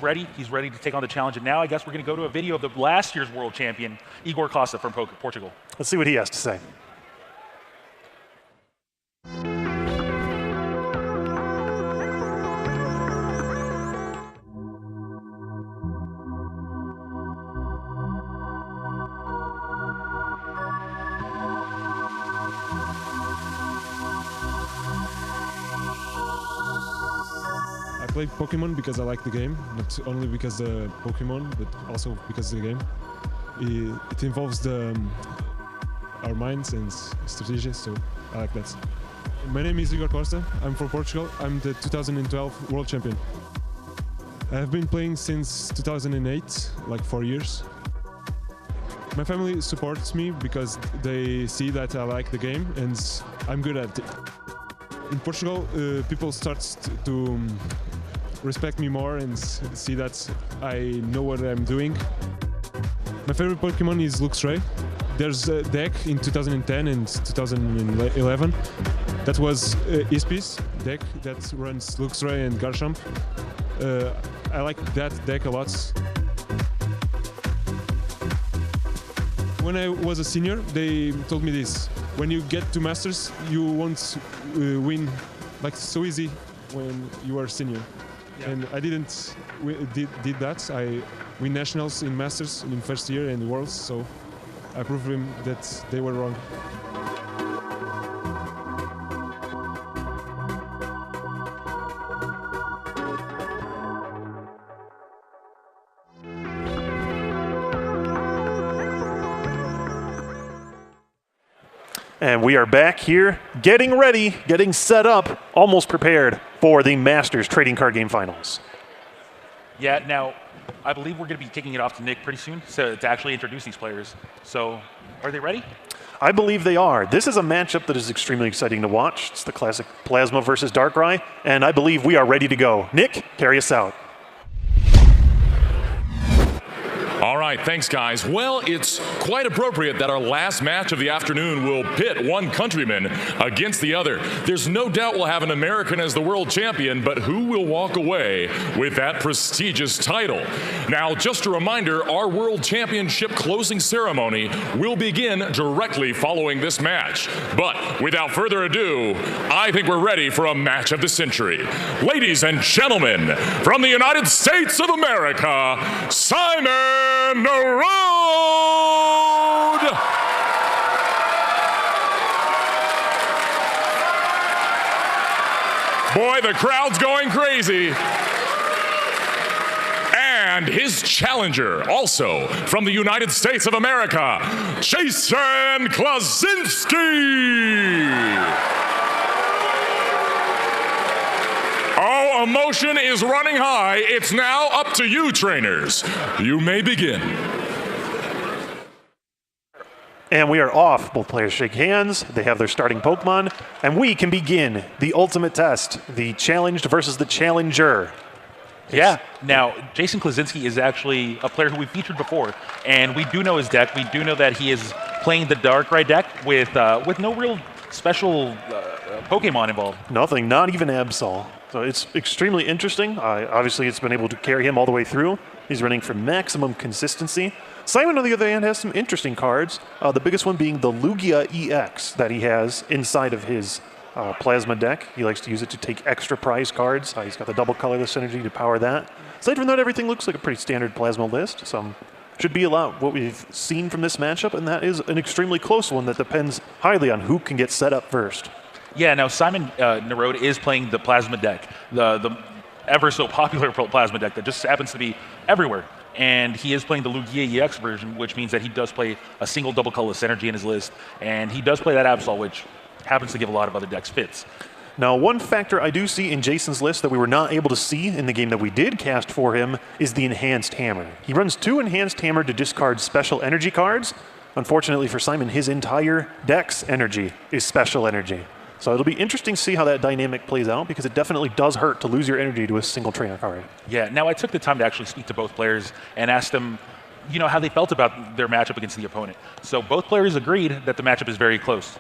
ready. He's ready to take on the challenge. And now I guess we're going to go to a video of the last year's world champion, Igor Costa from Portugal. Let's see what he has to say. I play Pokemon because I like the game, not only because the Pokemon, but also because of the game. It involves our minds and strategy, so I like that. My name is Igor Costa. I'm from Portugal. I'm the 2012 World Champion. I have been playing since 2008, like 4 years. My family supports me because they see that I like the game and I'm good at it. In Portugal, people start to respect me more and see that I know what I'm doing. My favorite Pokemon is Luxray. There's a deck in 2010 and 2011 that was Ispi's deck that runs Luxray and Garchomp. I like that deck a lot. When I was a senior, they told me this: when you get to Masters, you won't win like so easy when you are senior. Yeah. And I didn't did that. I win nationals in Masters in first year and Worlds, so I proved them that they were wrong. And we are back here, getting ready, getting set up, almost prepared for the Masters Trading Card Game Finals. Yeah, now, I believe we're going to be kicking it off to Nick pretty soon to actually introduce these players. So, are they ready? I believe they are. This is a matchup that is extremely exciting to watch. It's the classic Plasma versus Darkrai, and I believe we are ready to go. Nick, carry us out. All right, thanks, guys. Well, it's quite appropriate that our last match of the afternoon will pit one countryman against the other. There's no doubt we'll have an American as the world champion, but who will walk away with that prestigious title? Now, just a reminder, our world championship closing ceremony will begin directly following this match. But without further ado, I think we're ready for a match of the century. Ladies and gentlemen, from the United States of America, Simon Narode! Boy, the crowd's going crazy. And his challenger, also from the United States of America, Jason Klaczynski! Oh, emotion is running high. It's now up to you, trainers. You may begin. And we are off. Both players shake hands. They have their starting Pokemon. And we can begin the ultimate test, the challenged versus the challenger. Yeah. Now, Jason Klaczynski is actually a player who we've featured before, and we do know his deck. We do know that he is playing the Darkrai deck with no real special Pokemon involved. Nothing, not even Absol. So it's extremely interesting. Obviously, it's been able to carry him all the way through. He's running for maximum consistency. Simon, on the other hand, has some interesting cards. The biggest one being the Lugia EX that he has inside of his Plasma deck. He likes to use it to take extra prize cards. He's got the double colorless energy to power that. Aside from that, everything looks like a pretty standard Plasma list. Some should be a lot what we've seen from this matchup, and that is an extremely close one that depends highly on who can get set up first. Yeah, now Simon Narode is playing the Plasma deck, the ever so popular Plasma deck that just happens to be everywhere. And he is playing the Lugia EX version, which means that he does play a single double colorless energy in his list, and he does play that Absol, which happens to give a lot of other decks fits. Now, one factor I do see in Jason's list that we were not able to see in the game that we did cast for him is the Enhanced Hammer. He runs 2 Enhanced Hammer to discard special energy cards. Unfortunately for Simon, his entire deck's energy is special energy. So it'll be interesting to see how that dynamic plays out, because it definitely does hurt to lose your energy to a single trainer card. Yeah, now I took the time to actually speak to both players and ask them, you know, how they felt about their matchup against the opponent. So both players agreed that the matchup is very close.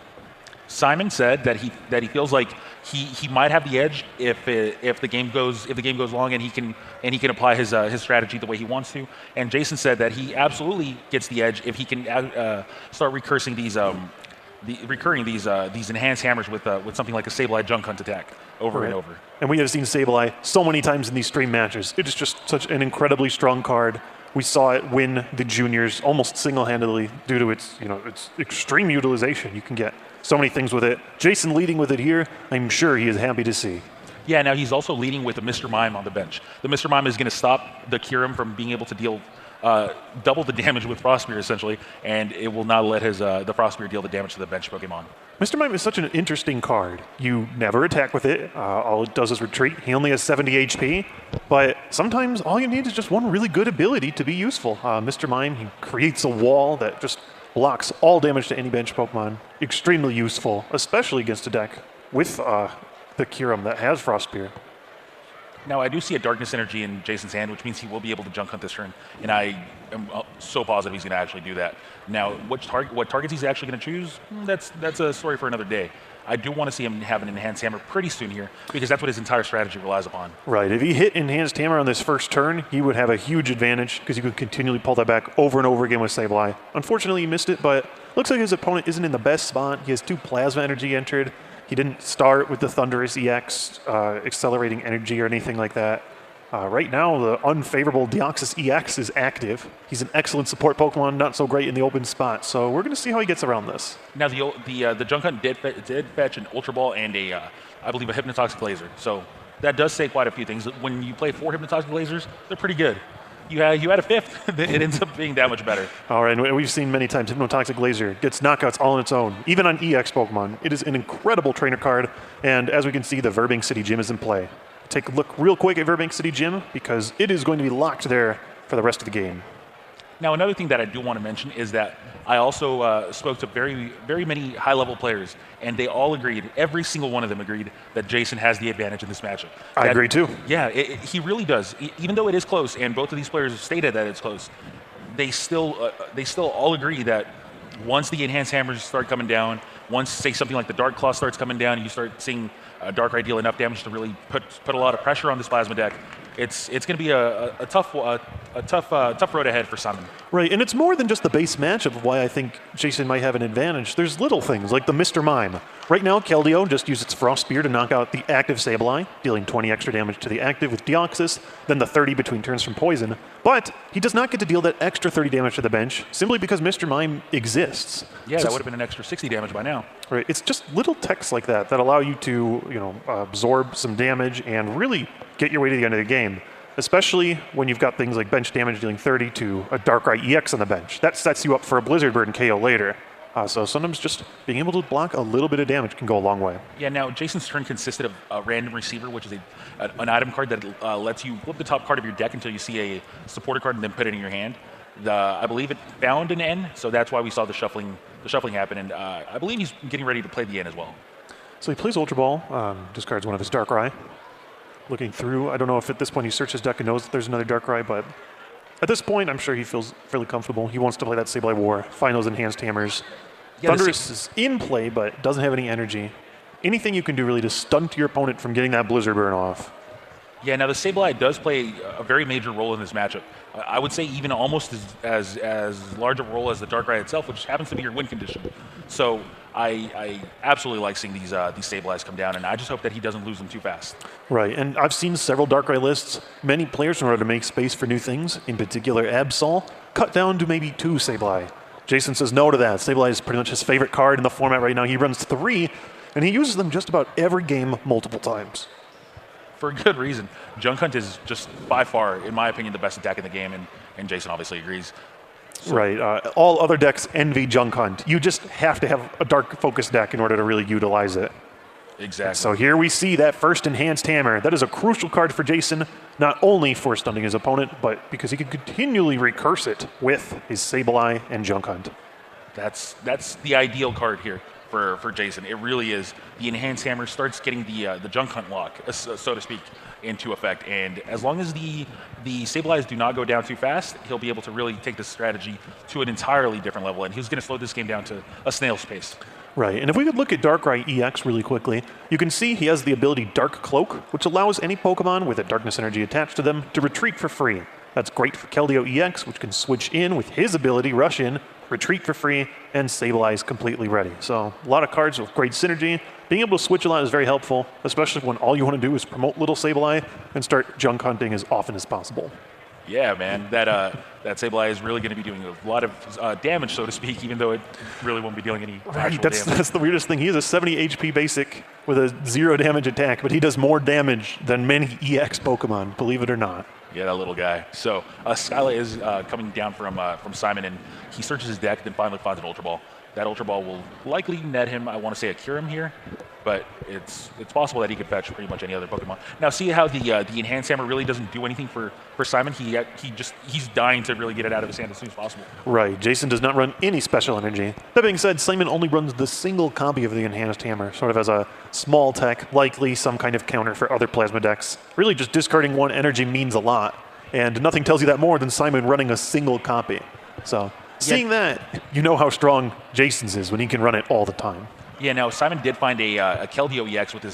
Simon said that he feels like he might have the edge if the game goes long and he can apply his strategy the way he wants to. And Jason said that he absolutely gets the edge if he can start recurring these enhanced hammers with something like a Sableye Junk Hunt attack over and over. And we have seen Sableye so many times in these stream matches. It is just such an incredibly strong card. We saw it win the juniors almost single-handedly due to its extreme utilization. You can get so many things with it. Jason leading with it here, I'm sure he is happy to see. Yeah, now he's also leading with a Mr. Mime on the bench. The Mr. Mime is going to stop the Kyurem from being able to deal double the damage with Frost Spear, essentially, and it will not let the Frost Spear deal the damage to the bench Pokemon. Mr. Mime is such an interesting card. You never attack with it. All it does is retreat. He only has 70 HP, but sometimes all you need is just one really good ability to be useful. Mr. Mime, he creates a wall that just blocks all damage to any bench Pokemon. Extremely useful, especially against a deck with the Kyurem that has Frost Spear. Now, I do see a Darkness Energy in Jason's hand, which means he will be able to Junk Hunt this turn, and I am so positive he's going to actually do that. Now, what targets he's actually going to choose, that's a story for another day. I do want to see him have an Enhanced Hammer pretty soon here, because that's what his entire strategy relies upon. Right. If he hit Enhanced Hammer on this first turn, he would have a huge advantage, because he could continually pull that back over and over again with Sableye. Unfortunately, he missed it, but looks like his opponent isn't in the best spot. He has 2 Plasma Energy entered. He didn't start with the Thunderous EX, accelerating energy or anything like that. Right now, the unfavorable Deoxys EX is active. He's an excellent support Pokemon, not so great in the open spot. So we're going to see how he gets around this. Now, the Junk Hunt did fetch an Ultra Ball and I believe a Hypnotoxic Laser. So that does say quite a few things. When you play 4 Hypnotoxic Lasers, they're pretty good. You had a 5th, it ends up being that much better. All right, and we've seen many times Hypnotoxic Laser gets knockouts all on its own, even on EX Pokemon. It is an incredible trainer card, and as we can see, the Verbank City Gym is in play. Take a look real quick at Verbank City Gym, because it is going to be locked there for the rest of the game. Now, another thing that I do want to mention is that I also spoke to very, very many high-level players, and they all agreed, every single one of them agreed, that Jason has the advantage in this matchup. I agree too. Yeah, he really does. Even though it is close, and both of these players have stated that it's close, they still all agree that once the Enhanced Hammers start coming down, once, say, something like the Dark Claw starts coming down, and you start seeing Darkrai deal enough damage to really put a lot of pressure on this Plasma deck, it's going to be a tough road ahead for Simon. Right, and it's more than just the base matchup of why I think Jason might have an advantage. There's little things like the Mr. Mime. Right now, Keldeo just used its Frost Spear to knock out the active Sableye, dealing 20 extra damage to the active with Deoxys, then the 30 between turns from Poison. But he does not get to deal that extra 30 damage to the bench simply because Mr. Mime exists. Yeah, so that would have been an extra 60 damage by now. Right, it's just little techs like that that allow you to, absorb some damage and really get your way to the end of the game. Especially when you've got things like bench damage dealing 30 to a Darkrai EX on the bench. That sets you up for a Blizzard Bird and KO later. So sometimes just being able to block a little bit of damage can go a long way. Yeah, now Jason's turn consisted of a Random Receiver, which is an item card that lets you flip the top card of your deck until you see a supporter card and then put it in your hand. I believe it found an N, so that's why we saw the shuffling happen, and I believe he's getting ready to play the N as well. So he plays Ultra Ball, discards one of his Darkrai. Looking through, I don't know if at this point he searches his deck and knows that there's another Darkrai, but at this point I'm sure he feels fairly comfortable. He wants to play that Sableye War, find those Enhanced Hammers. Yeah, Thunderous is in play, but doesn't have any energy. Anything you can do really to stunt your opponent from getting that Blizzard Burn off. Yeah, now the Sableye does play a very major role in this matchup. I would say even almost as large a role as the Darkrai itself, which happens to be your win condition. So I absolutely like seeing these Sableyes come down, and I just hope that he doesn't lose them too fast. Right, and I've seen several Darkrai lists. Many players, in order to make space for new things, in particular Absol, cut down to maybe 2 Sableye. Jason says no to that. Sableye is pretty much his favorite card in the format right now. He runs 3, and he uses them just about every game multiple times. For a good reason. Junk Hunt is just by far, in my opinion, the best attack in the game, and Jason obviously agrees. So. Right. All other decks envy Junk Hunt. You just have to have a dark focus deck in order to really utilize it. Exactly. So here we see that first Enhanced Hammer. That is a crucial card for Jason, not only for stunning his opponent, but because he can continually recurse it with his Sableye and Junk Hunt. That's the ideal card here for Jason. It really is. The Enhanced Hammer starts getting the Junk Hunt lock, so to speak, into effect. And as long as the Sableyes do not go down too fast, he'll be able to really take this strategy to an entirely different level. And he's going to slow this game down to a snail's pace. Right, and if we could look at Darkrai EX really quickly, you can see he has the ability Dark Cloak, which allows any Pokemon with a Darkness energy attached to them to retreat for free. That's great for Keldeo EX, which can switch in with his ability Rush In, retreat for free, and Sableye completely ready. So a lot of cards with great synergy. Being able to switch a lot is very helpful, especially when all you want to do is promote little Sableye and start junk hunting as often as possible. Yeah, man, that Sableye is really going to be doing a lot of damage, so to speak, even though it really won't be dealing any actual damage. That's the weirdest thing. He has a 70 HP basic with a 0 damage attack, but he does more damage than many EX Pokemon, believe it or not. Yeah, that little guy. So Skyla is coming down from Simon, and he searches his deck, then finally finds an Ultra Ball. That Ultra Ball will likely net him, I want to say, a Kyurem here, but it's possible that he could fetch pretty much any other Pokemon. Now, see how the Enhanced Hammer really doesn't do anything for Simon? He's dying to really get it out of his hand as soon as possible. Right. Jason does not run any special energy. That being said, Simon only runs the single copy of the Enhanced Hammer, sort of as a small tech, likely some kind of counter for other Plasma decks. Really, just discarding one energy means a lot, and nothing tells you that more than Simon running a single copy. So, seeing that, you know how strong Jason's is when he can run it all the time. Yeah, now Simon did find a Keldeo EX with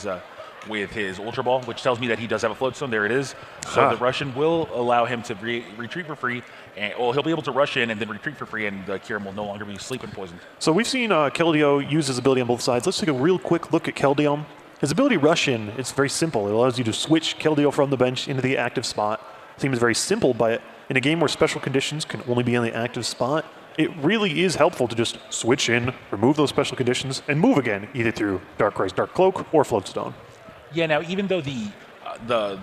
his Ultra Ball, which tells me that he does have a Float Stone. There it is. So the Russian will allow him to retreat for free. And, he'll be able to rush in and then retreat for free, and the Kyurem will no longer be sleeping poisoned. So we've seen Keldeo use his ability on both sides. Let's take a real quick look at Keldeo. His ability Rush In, it's very simple. It allows you to switch Keldeo from the bench into the active spot. Seems very simple, but in a game where special conditions can only be on the active spot, it really is helpful to just switch in, remove those special conditions, and move again, either through Darkrai's Dark Cloak or Floatstone. Yeah, now even though the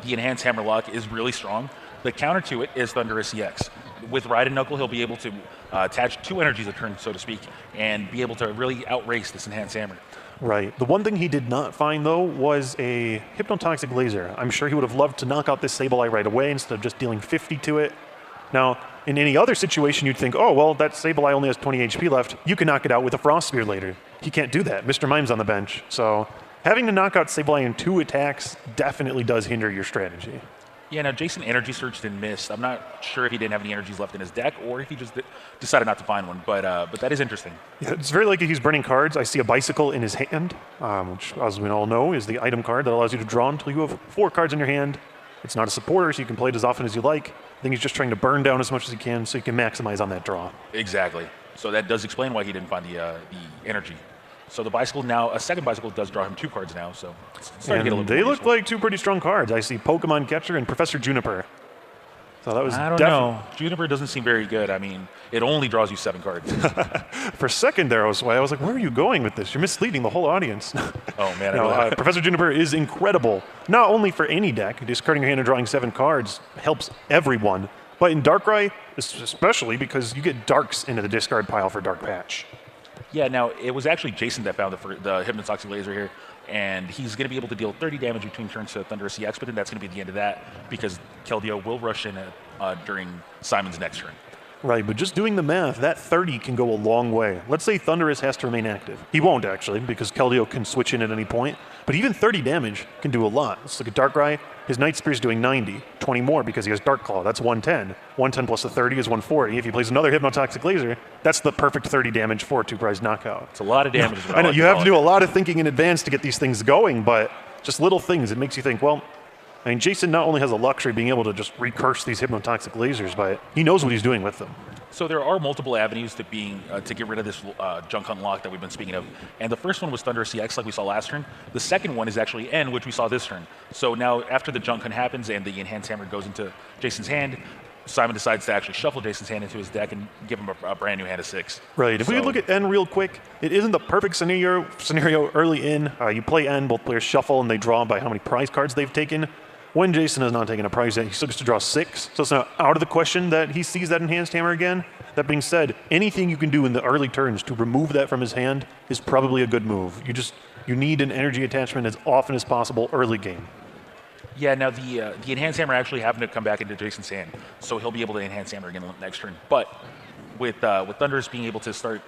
Enhanced Hammer lock is really strong, the counter to it is Thundurus EX. With Ride and Knuckle, he'll be able to attach 2 energies a turn, so to speak, and be able to really outrace this Enhanced Hammer. Right. The one thing he did not find, though, was a Hypnotoxic Laser. I'm sure he would have loved to knock out this Sableye right away instead of just dealing 50 to it. Now, in any other situation, you'd think, oh, well, that Sableye only has 20 HP left. You can knock it out with a Frost Spear later. He can't do that. Mr. Mime's on the bench. So having to knock out Sableye in 2 attacks definitely does hinder your strategy. Yeah, now Jason energy searched and missed. I'm not sure if he didn't have any energies left in his deck or if he just decided not to find one, but that is interesting. Yeah, it's very likely he's burning cards. I see a bicycle in his hand, which, as we all know, is the item card that allows you to draw until you have 4 cards in your hand. It's not a supporter, so you can play it as often as you like. I think he's just trying to burn down as much as he can so he can maximize on that draw. Exactly. So that does explain why he didn't find the energy. So the bicycle now, a second bicycle does draw him 2 cards now, so it's starting to get a little they more look useful. like 2 pretty strong cards. I see Pokemon Catcher and Professor Juniper. So that was I don't know. Juniper doesn't seem very good. I mean, it only draws you 7 cards. For a second there, I was like, where are you going with this? You're misleading the whole audience. Oh, man. No, Professor Juniper is incredible. Not only for any deck, discarding your hand and drawing 7 cards helps everyone, but in Darkrai, especially because you get Darks into the discard pile for Dark Patch. Yeah, now, it was actually Jason that found the Hypnotoxic Laser here, and he's going to be able to deal 30 damage between turns to Thundurus EX, but then that's going to be the end of that because Keldeo will rush in during Simon's next turn. Right, but just doing the math, that 30 can go a long way. Let's say Thundurus has to remain active. He won't, actually, because Keldeo can switch in at any point. But even 30 damage can do a lot. Let's look at Darkrai. His Night Spear is doing 90. 20 more because he has Dark Claw. That's 110. 110 plus the 30 is 140. If he plays another Hypnotoxic Laser, that's the perfect 30 damage for a 2-prize knockout. It's a lot of damage. I know, you have to do a lot of thinking in advance to get these things going, but just little things. It makes you think, well, I mean, Jason not only has a luxury being able to just recurse these Hypnotoxic Lasers, but he knows what he's doing with them. So there are multiple avenues to get rid of this junk hunt lock that we've been speaking of. And the first one was Thundurus EX, like we saw last turn. The second one is actually N, which we saw this turn. So now after the junk hunt happens and the Enhanced Hammer goes into Jason's hand, Simon decides to actually shuffle Jason's hand into his deck and give him a brand new hand of 6. Right. If we look at N real quick, it isn't the perfect scenario early in. You play N, both players shuffle, and they draw by how many prize cards they've taken. When Jason has not taken a prize yet, he still gets to draw 6. So it's not out of the question that he sees that Enhanced Hammer again. That being said, anything you can do in the early turns to remove that from his hand is probably a good move. You need an energy attachment as often as possible early game. Yeah, now the Enhanced Hammer actually happened to come back into Jason's hand, so he'll be able to Enhance Hammer again next turn. But with Thundurus being able to start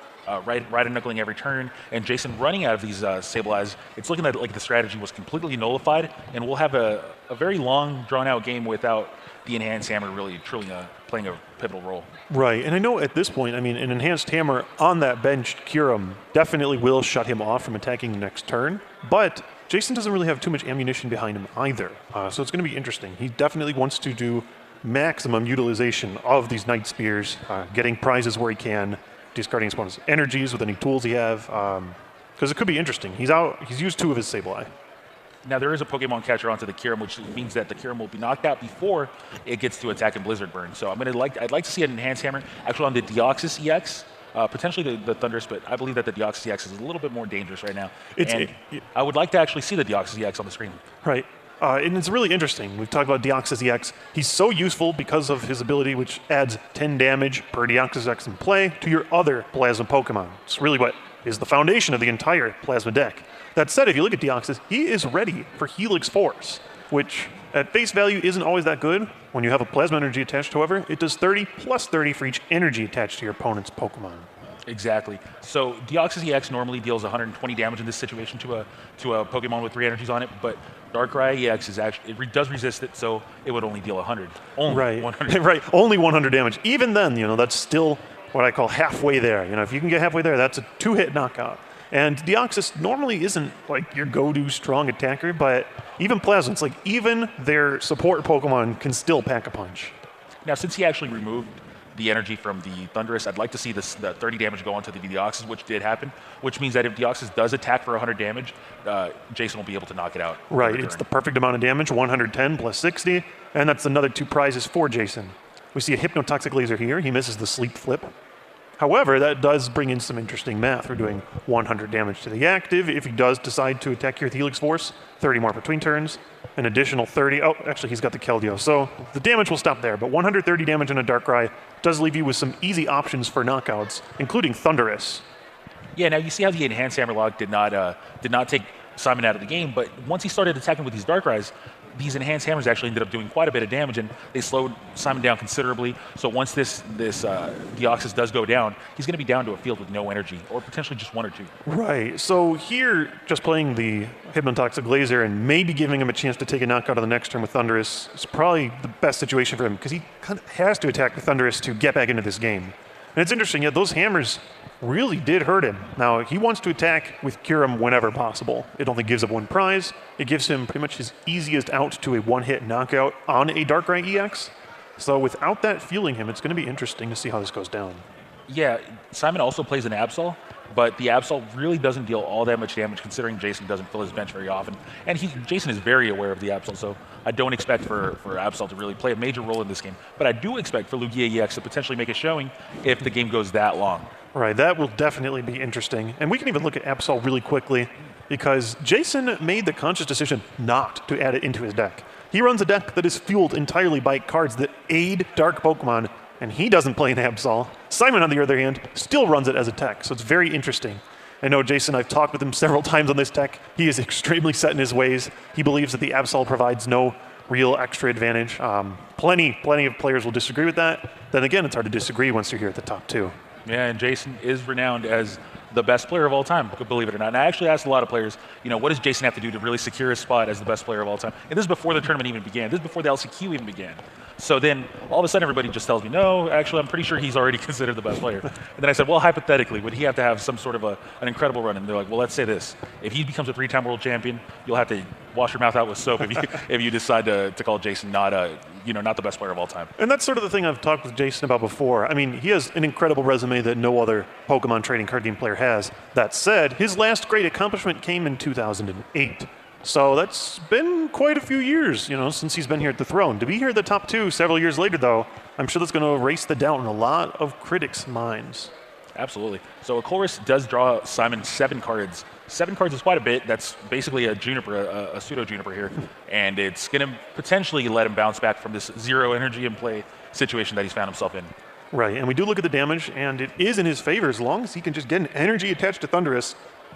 right knuckling every turn, and Jason running out of these Sableyes, it's looking like the strategy was completely nullified, and we'll have a very long, drawn-out game without the Enhanced Hammer really truly playing a pivotal role. Right, and I know at this point, I mean, an Enhanced Hammer on that benched Kyurem definitely will shut him off from attacking the next turn, but Jason doesn't really have too much ammunition behind him either, so it's going to be interesting. He definitely wants to do maximum utilization of these Night Spears, getting prizes where he can, discarding his opponent's energies with any tools he have, because it could be interesting. He's used 2 of his Sableye. Now there is a Pokemon catcher onto the Kyurem, which means that the Kyurem will be knocked out before it gets to attack and Blizzard Burn. So I'd like to see an Enhanced Hammer actually on the Deoxys EX, potentially the Thundurus, but I believe that the Deoxys EX is a little bit more dangerous right now. I would like to actually see the Deoxys EX on the screen. Right. And it's really interesting. We've talked about Deoxys EX. He's so useful because of his ability, which adds 10 damage per Deoxys EX in play to your other Plasma Pokemon. It's really what is the foundation of the entire Plasma deck. That said, if you look at Deoxys, he is ready for Helix Force, which at face value isn't always that good. When you have a Plasma Energy attached, however, it does 30 plus 30 for each energy attached to your opponent's Pokemon. Exactly. So Deoxys EX normally deals 120 damage in this situation to a Pokemon with 3 energies on it, but Darkrai EX is actually does resist it, so it would only deal 100. Only 100. Right. Only 100 damage. Even then, that's still what I call halfway there. If you can get halfway there, that's a 2-hit knockout. And Deoxys normally isn't like your go-to strong attacker, but even Plasma, it's like even their support Pokemon can still pack a punch. Now, since he actually removed the energy from the Thundurus, I'd like to see the 30 damage go onto the Deoxys, which did happen, which means that if Deoxys does attack for 100 damage, Jason will be able to knock it out. Right, it's the perfect amount of damage, 110 plus 60, and that's another 2 prizes for Jason. We see a Hypnotoxic Laser here. He misses the Sleep Flip. However, that does bring in some interesting math. We're doing 100 damage to the active. If he does decide to attack here with Helix Force, 30 more between turns, an additional 30. Oh, actually, he's got the Keldeo. So the damage will stop there, but 130 damage in a Darkrai does leave you with some easy options for knockouts, including Thundurus. Yeah, now you see how the Enhanced Hammer Log did not take Simon out of the game, but once he started attacking with these Darkrai's, these Enhanced Hammers actually ended up doing quite a bit of damage, and they slowed Simon down considerably. So once this Deoxys does go down, he's going to be down to a field with no energy, or potentially just 1 or 2. Right. So here, just playing the Hypnotoxic Laser and maybe giving him a chance to take a knockout on the next turn with Thundurus is probably the best situation for him, because he kind of has to attack with Thundurus to get back into this game. And it's interesting, those hammers really did hurt him. Now, he wants to attack with Kyurem whenever possible. It only gives up 1 prize. It gives him pretty much his easiest out to a 1-hit knockout on a Darkrai EX. So without that fueling him, it's going to be interesting to see how this goes down. Yeah, Simon also plays an Absol, but the Absol really doesn't deal all that much damage considering Jason doesn't fill his bench very often. And Jason is very aware of the Absol, so I don't expect for Absol to really play a major role in this game. But I do expect for Lugia EX to potentially make a showing if the game goes that long. Right, that will definitely be interesting. And we can even look at Absol really quickly, because Jason made the conscious decision not to add it into his deck. He runs a deck that is fueled entirely by cards that aid Dark Pokemon, and he doesn't play an Absol. Simon, on the other hand, still runs it as a tech, so it's very interesting. I know Jason, I've talked with him several times on this tech. He is extremely set in his ways. He believes that the Absol provides no real extra advantage. Plenty of players will disagree with that. Then again, it's hard to disagree once you're here at the top 2. Yeah, and Jason is renowned as the best player of all time, believe it or not. And I actually asked a lot of players, what does Jason have to do to really secure his spot as the best player of all time? And this is before the tournament even began. This is before the LCQ even began. So then all of a sudden everybody just tells me, no, actually I'm pretty sure he's already considered the best player. And then I said, well, hypothetically, would he have to have some sort of an incredible run? And they're like, well, let's say this. If he becomes a 3-time world champion, you'll have to wash your mouth out with soap if you decide to call Jason not the best player of all time. And that's sort of the thing I've talked with Jason about before. I mean, he has an incredible resume that no other Pokemon trading card game player has. That said, his last great accomplishment came in 2008. So that's been quite a few years, since he's been here at the throne. To be here at the top 2 several years later, though, I'm sure that's going to erase the doubt in a lot of critics' minds. Absolutely. So Acolrus does draw Simon 7 cards. 7 cards is quite a bit. That's basically a Juniper, a pseudo-Juniper here. And it's going to potentially let him bounce back from this 0 energy in play situation that he's found himself in. Right, and we do look at the damage, and it is in his favor as long as he can just get an energy attached to Thundurus.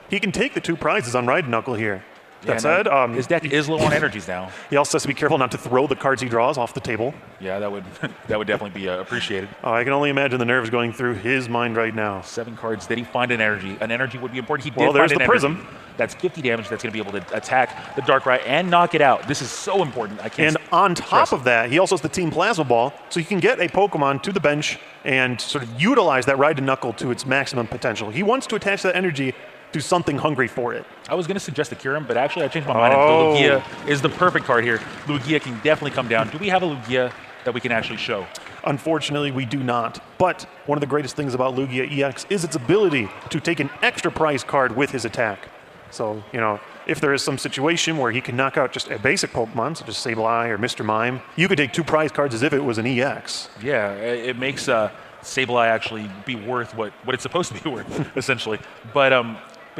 He can take the 2 prizes on Ride Knuckle here. That said, his deck is low on energies now. He also has to be careful not to throw the cards he draws off the table. Yeah, that would that would definitely be appreciated. I can only imagine the nerves going through his mind right now. 7 cards. Did he find an energy? An energy would be important. He did Well, there's find the an prism. energy. That's 50 damage. That's going to be able to attack the Darkrai and knock it out. This is so important. I can't. And on top of that, he also has the Team Plasma Ball, so you can get a Pokemon to the bench and sort of utilize that Ride and Knuckle to its maximum potential. He wants to attach that energy to something hungry for it. I was going to suggest the Kyurem, but actually I changed my mind. Oh. The Lugia is the perfect card here. Lugia can definitely come down. Do we have a Lugia that we can actually show? Unfortunately, we do not. But one of the greatest things about Lugia EX is its ability to take an extra prize card with his attack. So, you know, if there is some situation where he can knock out just a basic Pokemon, such as Sableye or Mr. Mime, you could take 2 prize cards as if it was an EX. Yeah, it makes Sableye actually be worth what it's supposed to be worth, essentially. But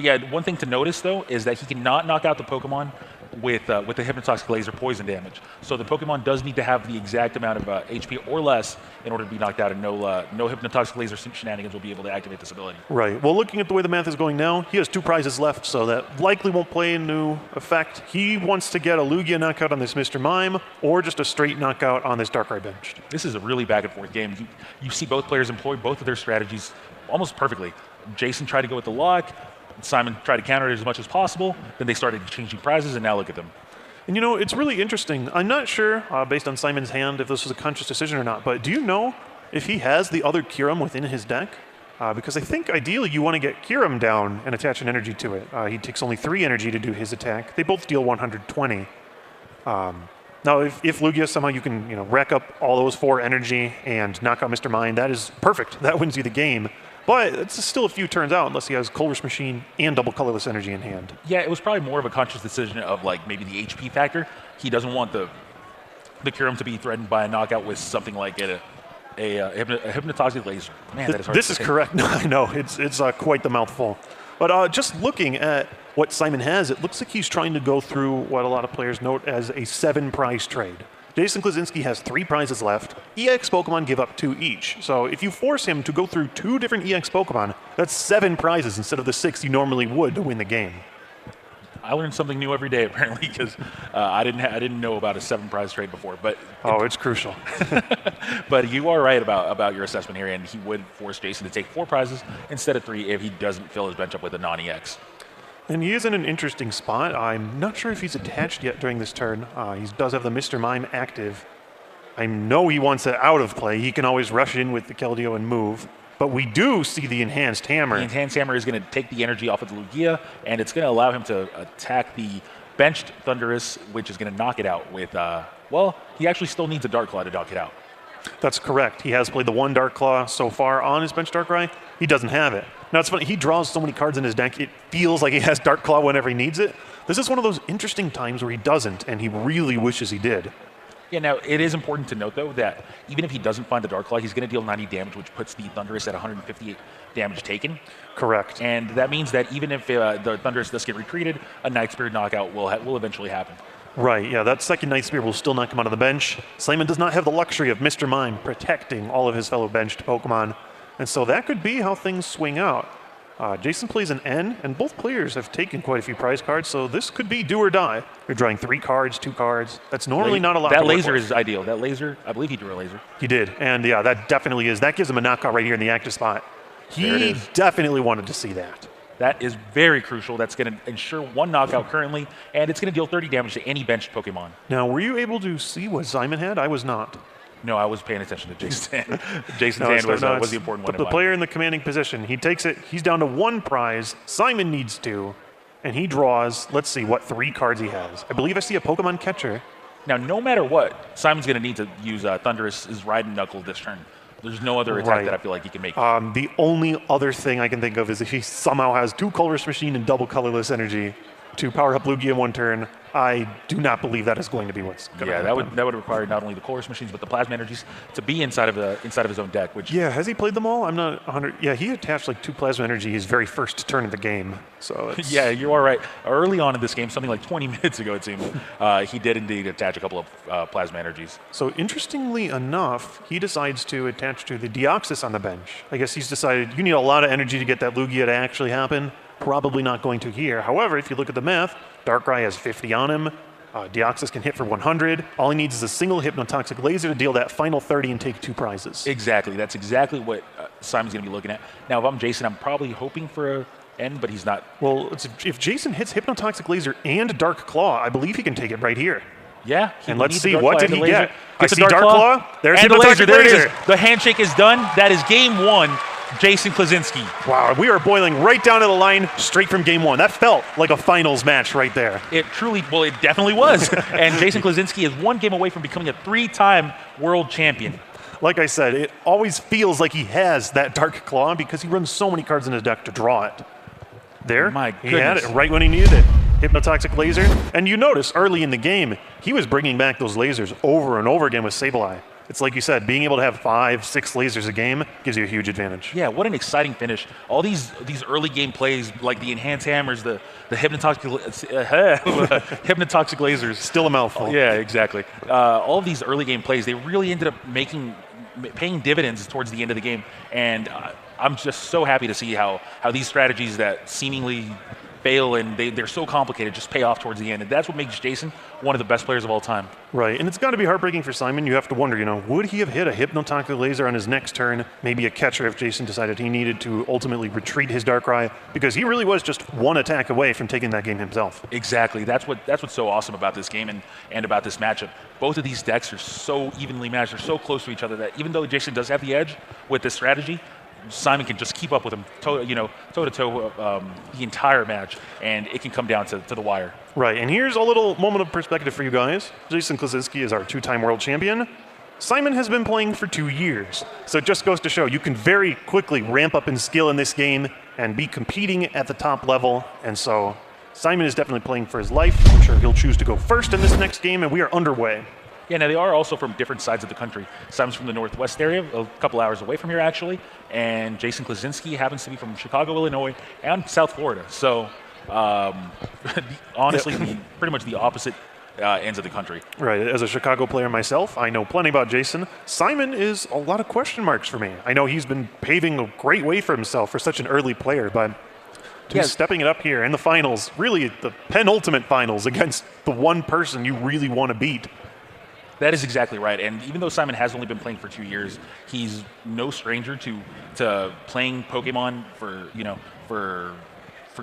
yeah, one thing to notice, though, is that he cannot knock out the Pokemon with the Hypnotoxic Laser poison damage. So the Pokemon does need to have the exact amount of HP or less in order to be knocked out, and no Hypnotoxic Laser shenanigans will be able to activate this ability. Right. Well, looking at the way the math is going now, he has 2 prizes left, so that likely won't play into effect. He wants to get a Lugia knockout on this Mr. Mime, or just a straight knockout on this Darkrai bench. This is a really back and forth game. You see both players employ both of their strategies almost perfectly. Jason tried to go with the lock. Simon tried to counter it as much as possible. Then they started changing prizes, and now look at them. And you know, it's really interesting. I'm not sure, based on Simon's hand, if this was a conscious decision or not, but do you know if he has the other Kyurem within his deck? Because I think ideally you want to get Kyurem down and attach an energy to it. He takes only 3 energy to do his attack. They both deal 120. Now, if Lugia somehow you can rack up all those 4 energy and knock out Mr. Mime, that is perfect. That wins you the game. But it's still a few turns out unless he has Colress Machine and double colorless energy in hand. Yeah, it was probably more of a conscious decision of like maybe the HP factor. He doesn't want the Kyurem to be threatened by a knockout with something like a Hypnotoxic Laser. Man, that is hard This to is say. correct. No, I know. It's quite the mouthful. But just looking at what Simon has, it looks like he's trying to go through what a lot of players note as a 7-prize trade. Jason Klaczynski has 3 prizes left. EX Pokemon give up 2 each. So if you force him to go through 2 different EX Pokemon, that's 7 prizes instead of the 6 you normally would to win the game. I learn something new every day, apparently, because I didn't know about a 7-prize trade before. But it's crucial. but you are right about your assessment here, and he would force Jason to take 4 prizes instead of 3 if he doesn't fill his bench up with a non-EX. And he is in an interesting spot. I'm not sure if he's attached yet during this turn. He does have the Mr. Mime active. I know he wants it out of play. He can always rush in with the Keldeo and move. But we do see the Enhanced Hammer. The Enhanced Hammer is going to take the energy off of the Lugia, and it's going to allow him to attack the benched Thundurus, which is going to knock it out with, well, he actually still needs a Dark Claw to knock it out. That's correct. He has played the 1 Dark Claw so far on his bench Darkrai. He doesn't have it. Now, it's funny. He draws so many cards in his deck, it feels like he has Dark Claw whenever he needs it. This is one of those interesting times where he doesn't, and he really wishes he did. Yeah, now, it is important to note, though, that even if he doesn't find the Dark Claw, he's going to deal 90 damage, which puts the Thundurus at 158 damage taken. Correct. And that means that even if the Thundurus does get retreated, a Night Spirit knockout will eventually happen. Right, yeah, that second Night Spear will still knock him out of the bench. Simon does not have the luxury of Mr. Mime protecting all of his fellow benched Pokemon, and so that could be how things swing out. Jason plays an N, and both players have taken quite a few prize cards, so this could be do or die. You're drawing 3 cards, 2 cards. That's normally not a lot. That laser is ideal. That laser, I believe he drew a laser. He did, and yeah, that definitely is. That gives him a knockout right here in the active spot. He definitely wanted to see that. That is very crucial. That's going to ensure 1 knockout currently, and it's going to deal 30 damage to any benched Pokemon. Now, were you able to see what Simon had? I was not. No, I was paying attention to Jason's hand. Jason's hand was the important one. The player in the commanding position, he takes it. He's down to 1 prize. Simon needs 2, and he draws, let's see, what 3 cards he has. I believe I see a Pokemon catcher. Now, no matter what, Simon's going to need to use Thundurus' Ride and Knuckle this turn. There's no other attack that I feel like he can make. The only other thing I can think of is if he somehow has 2 Colress Machine and double colorless energy to power up Lugia in 1 turn. I do not believe that is going to be what's going to happen. that would require not only the Colress Machines but the Plasma Energies to be inside of his own deck. Which has he played them all? I'm not 100. Yeah, he attached like 2 Plasma Energy his very first turn of the game. So yeah, you are right. Early on in this game, something like 20 minutes ago, it seems, he did indeed attach a couple of Plasma Energies. So interestingly enough, he decides to attach to the Deoxys on the bench. I guess he's decided you need a lot of energy to get that Lugia to actually happen. Probably not going to here. However, if you look at the math, Darkrai has 50 on him. Deoxys can hit for 100. All he needs is a single Hypnotoxic Laser to deal that final 30 and take 2 prizes. Exactly. That's exactly what Simon's going to be looking at. Now, if I'm Jason, I'm probably hoping for a end, but he's not. Well, if Jason hits Hypnotoxic Laser and Dark Claw, I believe he can take it right here. Yeah. And let's see, what did he get? I Gets a see Dark Claw. There's and the laser. Hypnotoxic There it Laser. is. The handshake is done. That is game 1. Jason Klaczynski. Wow, we are boiling right down to the line straight from game 1. That felt like a finals match right there. It truly, well, it definitely was. And Jason Klaczynski is 1 game away from becoming a 3-time world champion. Like I said, it always feels like he has that Dark Claw because he runs so many cards in his deck to draw it. There, My he had it goodness. right when he needed it. Hypnotoxic Laser. And you notice early in the game, he was bringing back those lasers over and over again with Sableye. It's like you said, being able to have 5, 6 lasers a game gives you a huge advantage. Yeah, what an exciting finish. All these early game plays, like the Enhanced Hammers, the Hypnotoxic Lasers. Still a mouthful. Yeah, exactly. All of these early game plays, they really ended up paying dividends towards the end of the game. And I'm just so happy to see how these strategies that seemingly fail and they're so complicated just pay off towards the end. And that's what makes Jason one of the best players of all time. Right, and it's got to be heartbreaking for Simon. You have to wonder, would he have hit a Hypnotoxic Laser on his next turn, maybe a catcher if Jason decided he needed to ultimately retreat his Darkrai, because he really was just 1 attack away from taking that game himself. Exactly. That's what's so awesome about this game and about this matchup. Both of these decks are so evenly matched. They're so close to each other that even though Jason does have the edge with this strategy, Simon can just keep up with him toe-to-toe the entire match, and it can come down to the wire. Right, and here's a little moment of perspective for you guys. Jason Klaczynski is our 2-time world champion. Simon has been playing for 2 years, so it just goes to show you can very quickly ramp up in skill in this game and be competing at the top level, and so Simon is definitely playing for his life. I'm sure he'll choose to go first in this next game, and we are underway. Yeah, now they are also from different sides of the country. Simon's from the Northwest area, a couple hours away from here actually, and Jason Klaczynski happens to be from Chicago, Illinois, and South Florida. So honestly, pretty much the opposite ends of the country. Right, as a Chicago player myself, I know plenty about Jason. Simon is a lot of question marks for me. I know he's been paving a great way for himself for such an early player, but he's stepping it up here in the finals, really the penultimate finals against the one person you really want to beat. That is exactly right. And even though Simon has only been playing for 2 years, he's no stranger to playing Pokemon for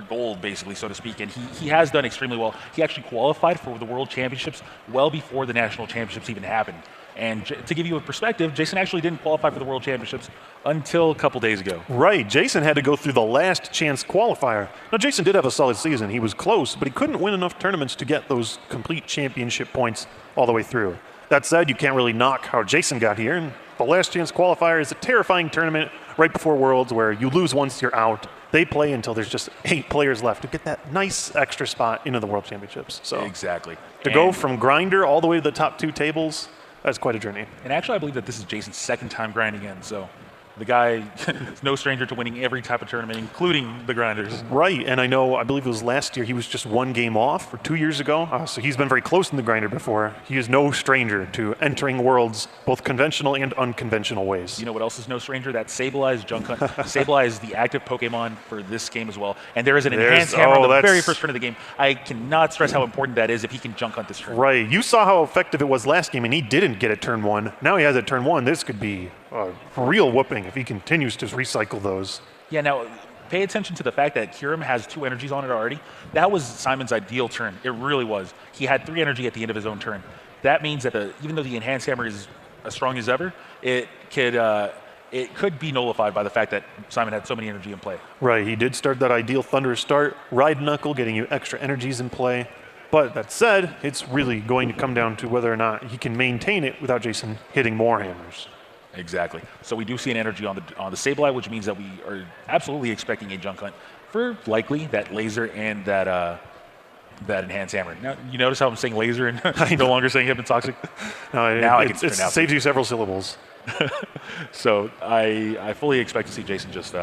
gold, basically, so to speak. And he has done extremely well. He actually qualified for the World Championships well before the National Championships even happened. And to give you a perspective, Jason actually didn't qualify for the World Championships until a couple days ago. Right, Jason had to go through the last chance qualifier. Now, Jason did have a solid season. He was close, but he couldn't win enough tournaments to get those complete championship points all the way through. That said, you can't really knock how Jason got here. And the last chance qualifier is a terrifying tournament right before Worlds where you lose once you're out. They play until there's just 8 players left to get that nice extra spot into the World Championships. So exactly. To go from grinder all the way to the top 2 tables, that's quite a journey. And actually, I believe that this is Jason's 2nd time grinding in. So the guy is no stranger to winning every type of tournament, including the grinders. Right, and I believe it was last year, he was just 1 game off, or 2 years ago. So he's been very close in the grinder before. He is no stranger to entering Worlds, both conventional and unconventional ways. You know what else is no stranger? That Sableye is Junk Hunt. Sableye is the active Pokemon for this game as well. And there is an Enhanced Hammer on the very first turn of the game. I cannot stress how important that is if he can Junk Hunt this turn. Right, you saw how effective it was last game, and he didn't get it turn 1. Now he has it turn 1. This could be a real whooping if he continues to recycle those. Yeah, now pay attention to the fact that Kyurem has 2 energies on it already. That was Simon's ideal turn. It really was. He had 3 energy at the end of his own turn. That means that even though the Enhanced Hammer is as strong as ever, it could be nullified by the fact that Simon had so many energy in play. Right, he did start that ideal Thunderous start, Ride Knuckle, getting you extra energies in play. But that said, it's really going to come down to whether or not he can maintain it without Jason hitting more hammers. Exactly. So we do see an energy on the Sableye, which means that we are absolutely expecting a Junk Hunt for likely that laser and that Enhanced Hammer. Now, you notice how I'm saying laser and no longer saying Hypnotoxic? Now it saves you several syllables. So I fully expect to see Jason just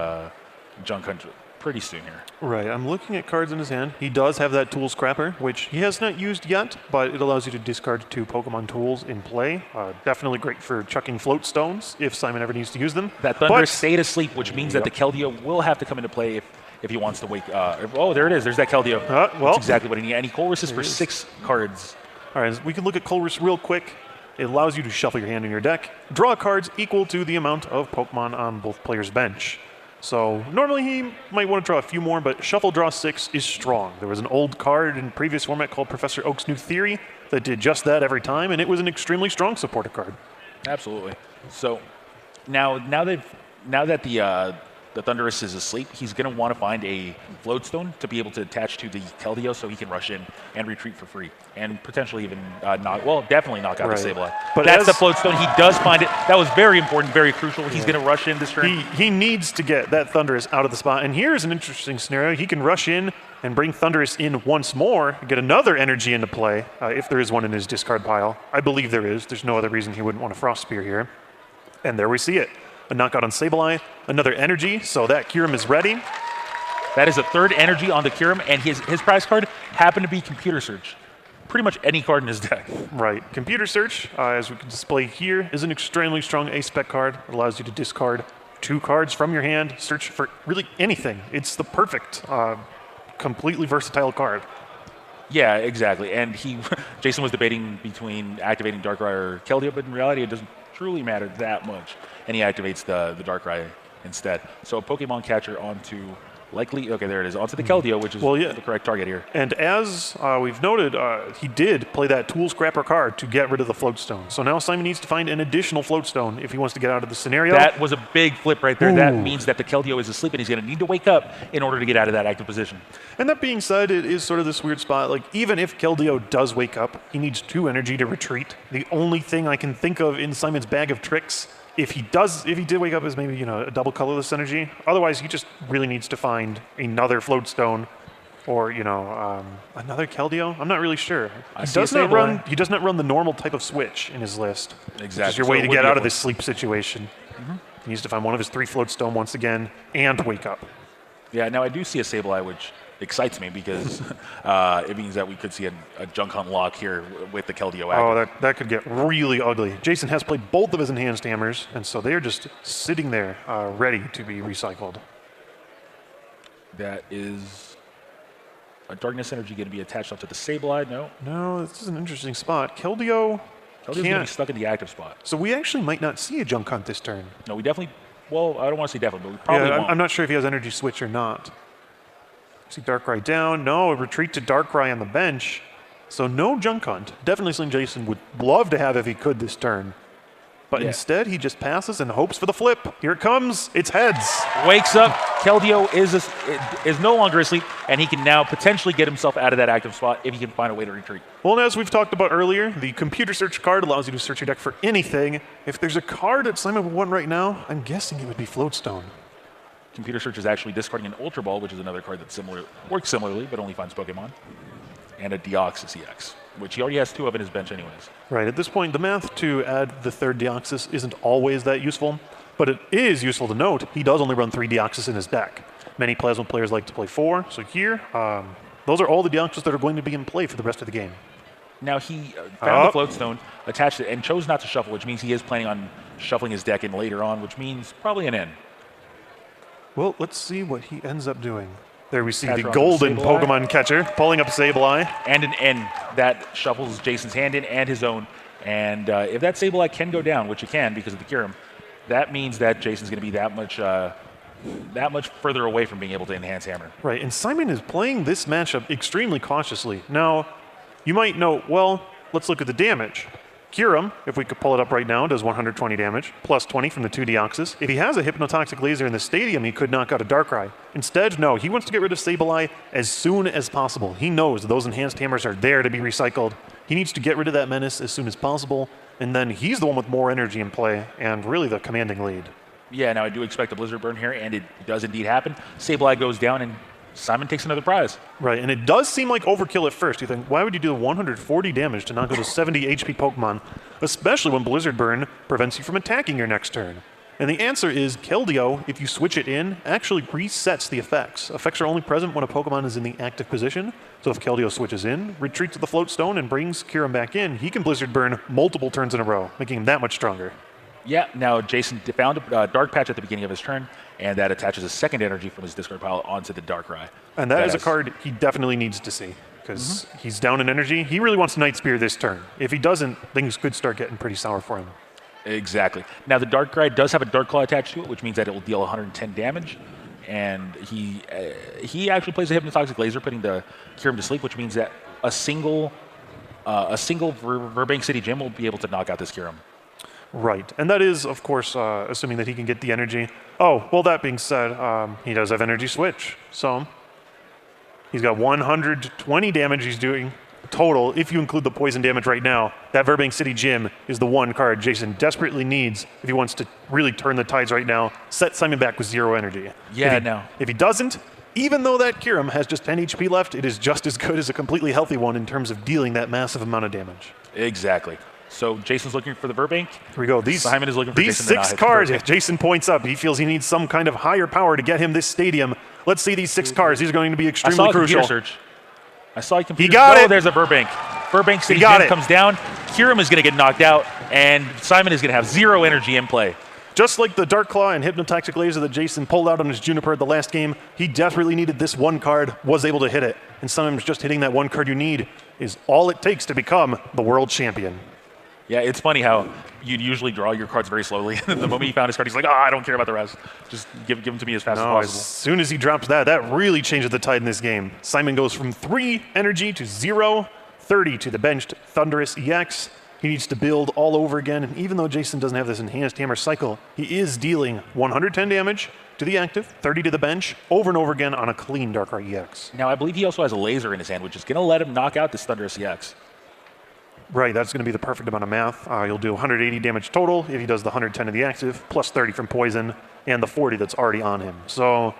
Junk Hunt pretty soon here. Right, I'm looking at cards in his hand. He does have that Tool Scrapper, which he has not used yet, but it allows you to discard 2 Pokemon tools in play. Definitely great for chucking float stones if Simon ever needs to use them. That Thundurus stayed asleep, which means that the Keldeo will have to come into play if if he wants to wake. Oh, there it is. There's that Keldeo. Well, that's exactly what he needs. And he cold resist for 6 cards. All right, we can look at cold resist real quick. It allows you to shuffle your hand in your deck, draw cards equal to the amount of Pokemon on both players' bench. So normally he might want to draw a few more, but shuffle draw 6 is strong. There was an old card in previous format called Professor Oak's New Theory that did just that every time, and it was an extremely strong supporter card. Absolutely. So now that the Thundurus is asleep, he's going to want to find a Floatstone to be able to attach to the Keldeo so he can rush in and retreat for free. And potentially even definitely knock out the Sableye. But that's the Floatstone. He does find it. That was very important, very crucial. He's going to rush in this turn. He needs to get that Thundurus out of the spot. And here's an interesting scenario. He can rush in and bring Thundurus in once more, get another energy into play, if there is one in his discard pile. I believe there is. There's no other reason he wouldn't want a Frost Spear here. And there we see it. A knockout on Sableye, another energy, so that Kyurem is ready. That is a 3rd energy on the Kyurem, and his prize card happened to be Computer Search. Pretty much any card in his deck. Right. Computer Search, as we can display here, is an extremely strong A-Spec card. It allows you to discard 2 cards from your hand, search for really anything. It's the perfect, completely versatile card. Yeah, exactly. And Jason was debating between activating Darkrai or Keldeo, but in reality it doesn't truly matter that much. And he activates the Darkrai instead. So a Pokemon catcher onto onto the Keldeo, which is the correct target here. And as we've noted, he did play that Tool Scrapper card to get rid of the Floatstone. So now Simon needs to find an additional Floatstone if he wants to get out of the scenario. That was a big flip right there. Ooh. That means that the Keldeo is asleep and he's going to need to wake up in order to get out of that active position. And that being said, it is sort of this weird spot. Like, even if Keldeo does wake up, he needs 2 energy to retreat. The only thing I can think of in Simon's bag of tricks, if he did wake up, is maybe a double colorless energy. Otherwise, he just really needs to find another Floatstone, or another Keldeo. I'm not really sure. He does not run the normal type of switch in his list. Exactly. Which is your way to get out of this sleep situation. Mm-hmm. He needs to find one of his 3 Floatstone once again and wake up. Yeah. Now I do see a Sableye, which excites me because it means that we could see a Junk Hunt lock here with the Keldeo active. Oh, that could get really ugly. Jason has played both of his enhanced hammers, and so they're just sitting there ready to be recycled. That is a Darkness Energy going to be attached up to the Sableye? No, this is an interesting spot. Keldeo's going to be stuck in the active spot. So we actually might not see a Junk Hunt this turn. No, we definitely, well, I don't want to say definitely, but we probably won't. I'm not sure if he has Energy Switch or not. See Darkrai down. No, a retreat to Darkrai on the bench. So no Junk Hunt. Definitely something Jason would love to have if he could this turn. But instead, he just passes and hopes for the flip. Here it comes. It's heads. Wakes up. Keldeo is no longer asleep, and he can now potentially get himself out of that active spot if he can find a way to retreat. Well, and as we've talked about earlier, the Computer Search card allows you to search your deck for anything. If there's a card that Simon would want right now, I'm guessing it would be Floatstone. Computer Search is actually discarding an Ultra Ball, which is another card that works similarly, but only finds Pokemon, and a Deoxys EX, which he already has 2 of in his bench anyways. Right, at this point, the math to add the 3rd Deoxys isn't always that useful, but it is useful to note he does only run 3 Deoxys in his deck. Many Plasma players like to play 4, so here, those are all the Deoxys that are going to be in play for the rest of the game. Now he found the Floatstone, attached it, and chose not to shuffle, which means he is planning on shuffling his deck in later on, which means probably an N. Well, let's see what he ends up doing. There we see the golden Pokemon catcher pulling up Sableye. And an N that shuffles Jason's hand in and his own. And if that Sableye can go down, which it can because of the Kyurem, that means that Jason's going to be that much further away from being able to enhance Hammer. Right, and Simon is playing this matchup extremely cautiously. Now, you might note, well, let's look at the damage. Kyurem, if we could pull it up right now, does 120 damage, plus 20 from the 2 Deoxys. If he has a Hypnotoxic Laser in the stadium, he could knock out a Darkrai. Instead, no, he wants to get rid of Sableye as soon as possible. He knows that those enhanced hammers are there to be recycled. He needs to get rid of that menace as soon as possible, and then he's the one with more energy in play and really the commanding lead. Yeah, now I do expect a Blizzard Burn here, and it does indeed happen. Sableye goes down, and Simon takes another prize. Right, and it does seem like overkill at first. You think, why would you do 140 damage to knock out a 70 HP Pokemon, especially when Blizzard Burn prevents you from attacking your next turn? And the answer is Keldeo, if you switch it in, actually resets the effects. Effects are only present when a Pokemon is in the active position. So if Keldeo switches in, retreats to the Floatstone, and brings Kyurem back in, he can Blizzard Burn multiple turns in a row, making him that much stronger. Yeah, now Jason found a Dark Patch at the beginning of his turn, and that attaches a second energy from his discard pile onto the Darkrai. And that is a card he definitely needs to see, because he's down in energy. He really wants Night Spear this turn. If he doesn't, things could start getting pretty sour for him. Exactly. Now, the Darkrai does have a Dark Claw attached to it, which means that it will deal 110 damage. And he actually plays a Hypnotoxic Laser, putting the Kyurem to sleep, which means that a single Burbank City Gym will be able to knock out this Kyurem. Right, and that is, of course, assuming that he can get the energy. Oh, well, that being said, he does have Energy Switch. So he's got 120 damage he's doing total. If you include the poison damage right now, that Burbank City Gym is the one card Jason desperately needs if he wants to really turn the tides right now, set Simon back with 0 energy. Yeah, If he doesn't, even though that Kyurem has just 10 HP left, it is just as good as a completely healthy one in terms of dealing that massive amount of damage. Exactly. So Jason's looking for the Burbank. Here we go. Simon is looking for these Jason 6 cards. Jason points up. He feels he needs some kind of higher power to get him this stadium. Let's see these 6 cards. These are going to be extremely crucial. I saw a computer. He got it. There's a Burbank. Burbank City Gym comes down. Kyurem is going to get knocked out, and Simon is going to have 0 energy in play. Just like the Dark Claw and Hypnotoxic Laser that Jason pulled out on his Juniper at the last game, he desperately needed this one card, was able to hit it. And sometimes just hitting that one card you need is all it takes to become the world champion. Yeah, it's funny how you'd usually draw your cards very slowly. The moment he found his card, he's like, I don't care about the rest. Just give them to me as fast as possible. As soon as he drops that, that really changes the tide in this game. Simon goes from 3 energy to 0, 30 to the benched Thunderous EX. He needs to build all over again, and even though Jason doesn't have this enhanced hammer cycle, he is dealing 110 damage to the active, 30 to the bench, over and over again on a clean Darkrai EX. Now, I believe he also has a laser in his hand, which is going to let him knock out this Thunderous EX. Right, that's going to be the perfect amount of math. He'll do 180 damage total if he does the 110 of the active, plus 30 from poison, and the 40 that's already on him. So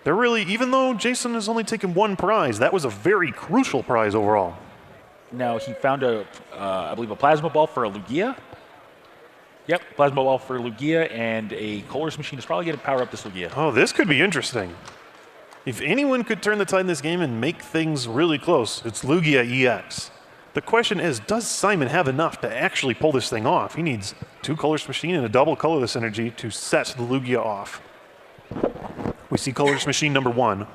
they're really, even though Jason has only taken 1 prize, that was a very crucial prize overall. Now, he found I believe, a Plasma Ball for a Lugia. Yep, Plasma Ball for Lugia, and a Colorless Machine is probably going to power up this Lugia. Oh, this could be interesting. If anyone could turn the tide in this game and make things really close, it's Lugia EX. The question is, does Simon have enough to actually pull this thing off? He needs 2 Colorless Machine and a double Colorless Energy to set the Lugia off. We see Colorless Machine number 1.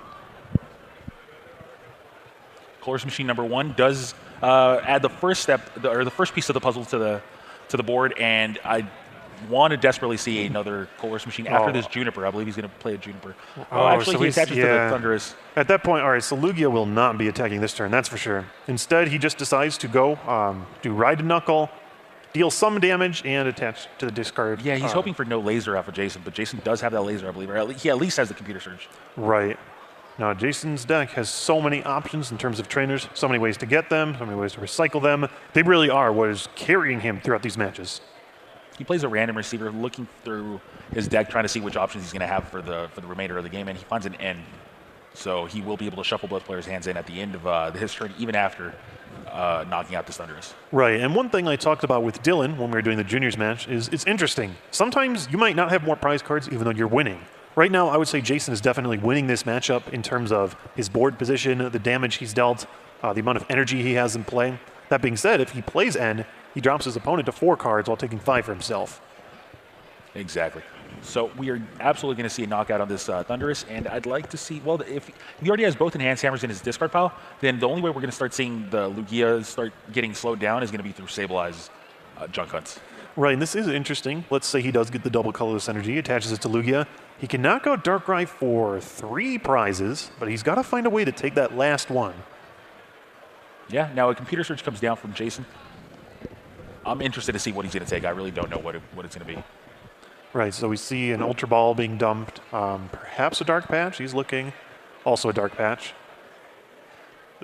Colorless Machine number 1 does add the first step, or the first piece of the puzzle to the board, and I want to desperately see another Colorless Machine after this Juniper. I believe he's going to play a Juniper. Actually, so he attaches to the Thunderous. At that point, all right, so Lugia will not be attacking this turn, that's for sure. Instead, he just decides to go do Ride and Knuckle, deal some damage, and attach to the discard. Yeah, he's hoping for no laser off of Jason, but Jason does have that laser, I believe, or he at least has the computer surge. Right. Now, Jason's deck has so many options in terms of trainers, so many ways to get them, so many ways to recycle them. They really are what is carrying him throughout these matches. He plays a random receiver, looking through his deck, trying to see which options he's going to have for the remainder of the game, and he finds an N. So he will be able to shuffle both players' hands in at the end of his turn, even after knocking out the Thunderous. Right, and one thing I talked about with Dylan when we were doing the juniors match is it's interesting. Sometimes you might not have more prize cards even though you're winning. Right now, I would say Jason is definitely winning this matchup in terms of his board position, the damage he's dealt, the amount of energy he has in play. That being said, if he plays N, he drops his opponent to 4 cards while taking 5 for himself. Exactly. So we are absolutely going to see a knockout on this Thunderous, and I'd like to see, well, if he already has both Enhanced Hammers in his discard pile, then the only way we're going to start seeing the Lugia start getting slowed down is going to be through Sableye Junk Hunts. Right, and this is interesting. Let's say he does get the double colorless energy, attaches it to Lugia. He can knock out Darkrai for 3 prizes, but he's got to find a way to take that last one. Yeah, now a computer search comes down from Jason. I'm interested to see what he's going to take. I really don't know what it's going to be. Right, so we see an Ultra Ball being dumped, perhaps a Dark Patch. He's looking, also a Dark Patch.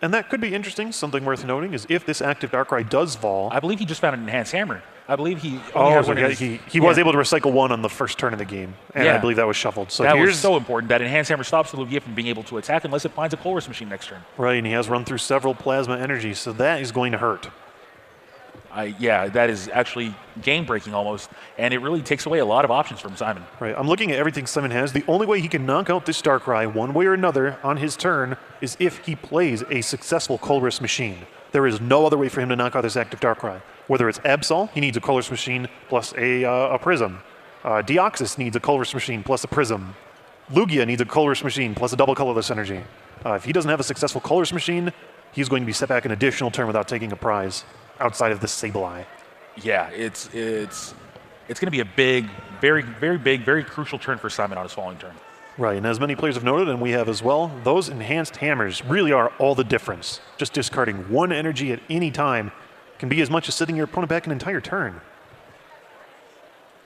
And that could be interesting. Something worth noting is if this active Darkrai does fall. I believe he just found an Enhanced Hammer. I believe he he was able to recycle 1 on the first turn of the game, and I believe that was shuffled. So that was so important. That Enhanced Hammer stops the Lugia from being able to attack unless it finds a Colress Machine next turn. Right, and he has run through several Plasma Energies, so that is going to hurt. Yeah, that is actually game-breaking almost, and it really takes away a lot of options from Simon. Right, I'm looking at everything Simon has. The only way he can knock out this Darkrai one way or another on his turn is if he plays a successful Colress Machine. There is no other way for him to knock out this active Darkrai. Whether it's Absol, he needs a colorless machine plus a prism. Deoxys needs a colorless machine plus a prism. Lugia needs a colorless machine plus a double colorless energy. If he doesn't have a successful colorless machine, he's going to be set back an additional turn without taking a prize outside of the Sableye. Yeah, it's going to be a big, very, very big, very crucial turn for Simon on his following turn. Right, and as many players have noted, and we have as well, those enhanced hammers really are all the difference. Just discarding one energy at any time can be as much as sitting your opponent back an entire turn.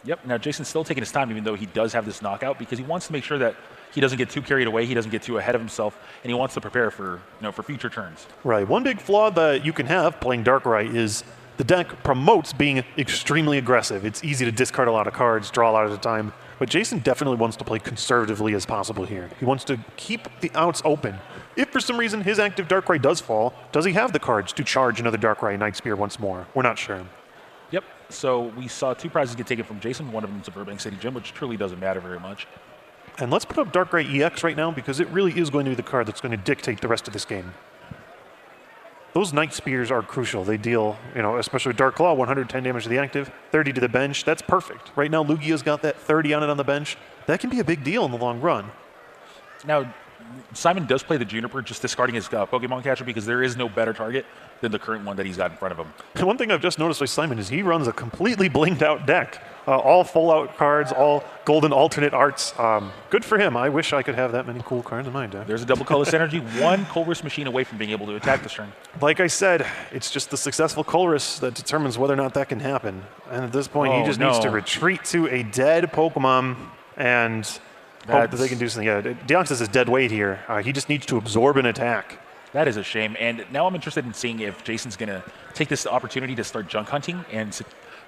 Yep, now Jason's still taking his time even though he does have this knockout because he wants to make sure that he doesn't get too carried away, he doesn't get too ahead of himself, and he wants to prepare for, for future turns. Right, one big flaw that you can have playing Darkrai is the deck promotes being extremely aggressive. It's easy to discard a lot of cards, draw a lot at a time, but Jason definitely wants to play conservatively as possible here. He wants to keep the outs open. If for some reason his active Darkrai does fall, does he have the cards to charge another Darkrai Night Spear once more? We're not sure. Yep, so we saw 2 prizes get taken from Jason. One of them is a Burbank City Gym, which truly doesn't matter very much. And let's put up Darkrai EX right now because it really is going to be the card that's going to dictate the rest of this game. Those Night Spears are crucial. They deal, especially with Dark Claw, 110 damage to the active, 30 to the bench. That's perfect. Right now, Lugia's got that 30 on it on the bench. That can be a big deal in the long run. Now, Simon does play the Juniper, just discarding his Pokemon catcher because there is no better target than the current one that he's got in front of him. And one thing I've just noticed with Simon is he runs a completely blinged out deck. All full out cards, all golden alternate arts. Good for him. I wish I could have that many cool cards in my deck. There's a double colorless energy, one Colress machine away from being able to attack this turn. Like I said, it's just the successful Colress that determines whether or not that can happen. And at this point, he just needs to retreat to a dead Pokemon and hope that they can do something. Yeah, Deoxys is dead weight here. He just needs to absorb an attack. That is a shame. And now I'm interested in seeing if Jason's going to take this opportunity to start junk hunting and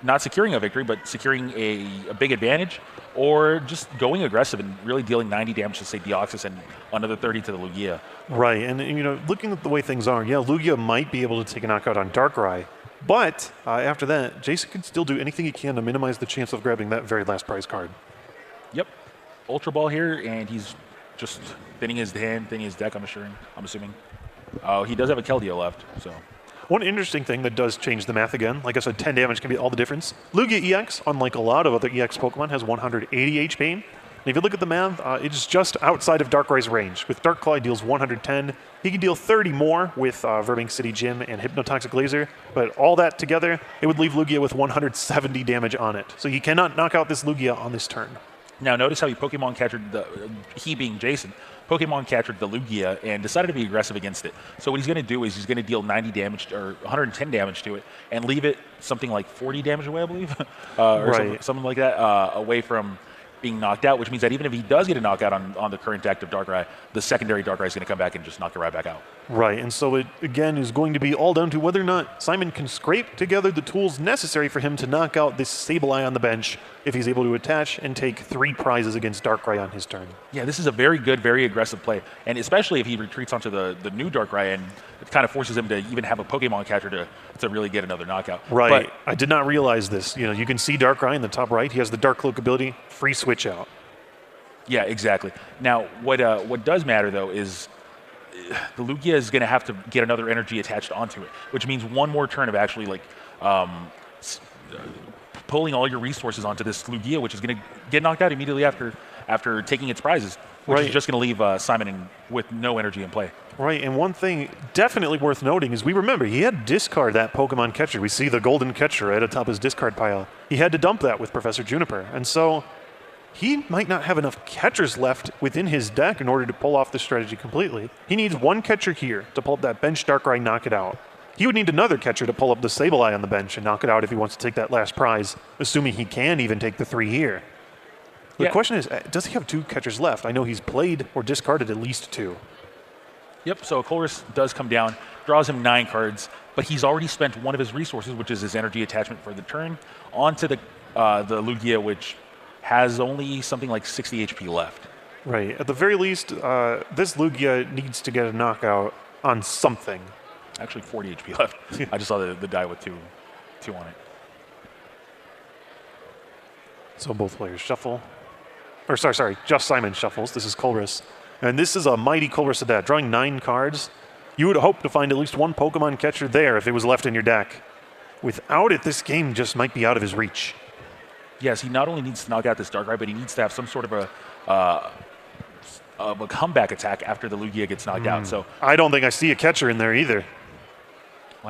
not securing a victory, but securing a big advantage, or just going aggressive and really dealing 90 damage to, say, Deoxys and another 30 to the Lugia. Right, and looking at the way things are, yeah, Lugia might be able to take a knockout on Darkrai, but after that, Jason can still do anything he can to minimize the chance of grabbing that very last prize card. Yep. Ultra Ball here, and he's just thinning his hand, thinning his deck, I'm assuming. Oh, he does have a Keldeo left, so. One interesting thing that does change the math again, like I said, 10 damage can be all the difference. Lugia EX, unlike a lot of other EX Pokemon, has 180 HP. And if you look at the math, it's just outside of Darkrai's range. With Dark Claw, he deals 110. He can deal 30 more with Burbank City Gym and Hypnotoxic Laser, but all that together, it would leave Lugia with 170 damage on it. So he cannot knock out this Lugia on this turn. Now notice how he Pokemon captured he being Jason, Pokemon captured the Lugia and decided to be aggressive against it. So what he's going to do is he's going to deal 90 damage or 110 damage to it and leave it something like 40 damage away, I believe, or right. something like that, away from being knocked out, which means that even if he does get a knockout on the current active Darkrai, the secondary Darkrai is going to come back and just knock it right back out. Right, and so it, again, is going to be all down to whether or not Simon can scrape together the tools necessary for him to knock out this Sableye on the bench if he's able to attach and take 3 prizes against Darkrai on his turn. Yeah, this is a very good, very aggressive play, and especially if he retreats onto the new Darkrai and it kind of forces him to even have a Pokemon catcher to really get another knockout. Right, but I did not realize this. You can see Darkrai in the top right. He has the Dark Cloak ability, free switch out. Yeah, exactly. Now, what does matter, though, is the Lugia is going to have to get another energy attached onto it, which means one more turn of actually pulling all your resources onto this Lugia, which is going to get knocked out immediately after taking its prizes, which is just going to leave Simon with no energy in play. Right, and one thing definitely worth noting is we remember he had to discard that Pokemon catcher. We see the golden catcher right atop his discard pile. He had to dump that with Professor Juniper, and so he might not have enough catchers left within his deck in order to pull off the strategy completely. He needs one catcher here to pull up that bench Darkrai, knock it out. He would need another catcher to pull up the Sableye on the bench and knock it out if he wants to take that last prize, assuming he can even take the 3 here. The question is, does he have 2 catchers left? I know he's played or discarded at least 2. Yep, so Colress does come down, draws him 9 cards, but he's already spent one of his resources, which is his energy attachment for the turn, onto the Lugia, which has only something like 60 HP left. Right. At the very least, this Lugia needs to get a knockout on something. Actually, 40 HP left. I just saw the die with two on it. So both players shuffle. Or sorry, just Simon shuffles. This is Colress. And this is a mighty Colress of that. Drawing 9 cards. You would hope to find at least one Pokemon catcher there if it was left in your deck. Without it, this game just might be out of his reach. Yes, he not only needs to knock out this Darkrai, but he needs to have some sort of a comeback attack after the Lugia gets knocked out. So I don't think I see a catcher in there either.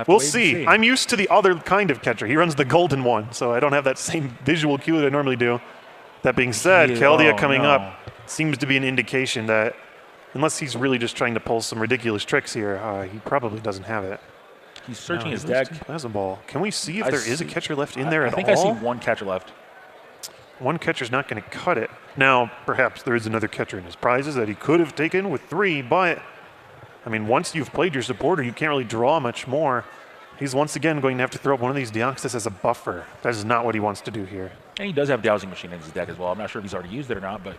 We'll see. I'm used to the other kind of catcher. He runs the golden one, so I don't have that same visual cue that I normally do. That being said, Keldeo coming up seems to be an indication that unless he's really just trying to pull some ridiculous tricks here, he probably doesn't have it. He's searching his deck. Plasma Ball. Can we see if there is a catcher left in there at all? I think I see one catcher left. One catcher's not going to cut it. Now, perhaps there is another catcher in his prizes that he could have taken with 3, but I mean, once you've played your supporter, you can't really draw much more. He's once again going to have to throw up one of these Deoxys as a buffer. That is not what he wants to do here. And he does have Dowsing Machine in his deck as well. I'm not sure if he's already used it or not, but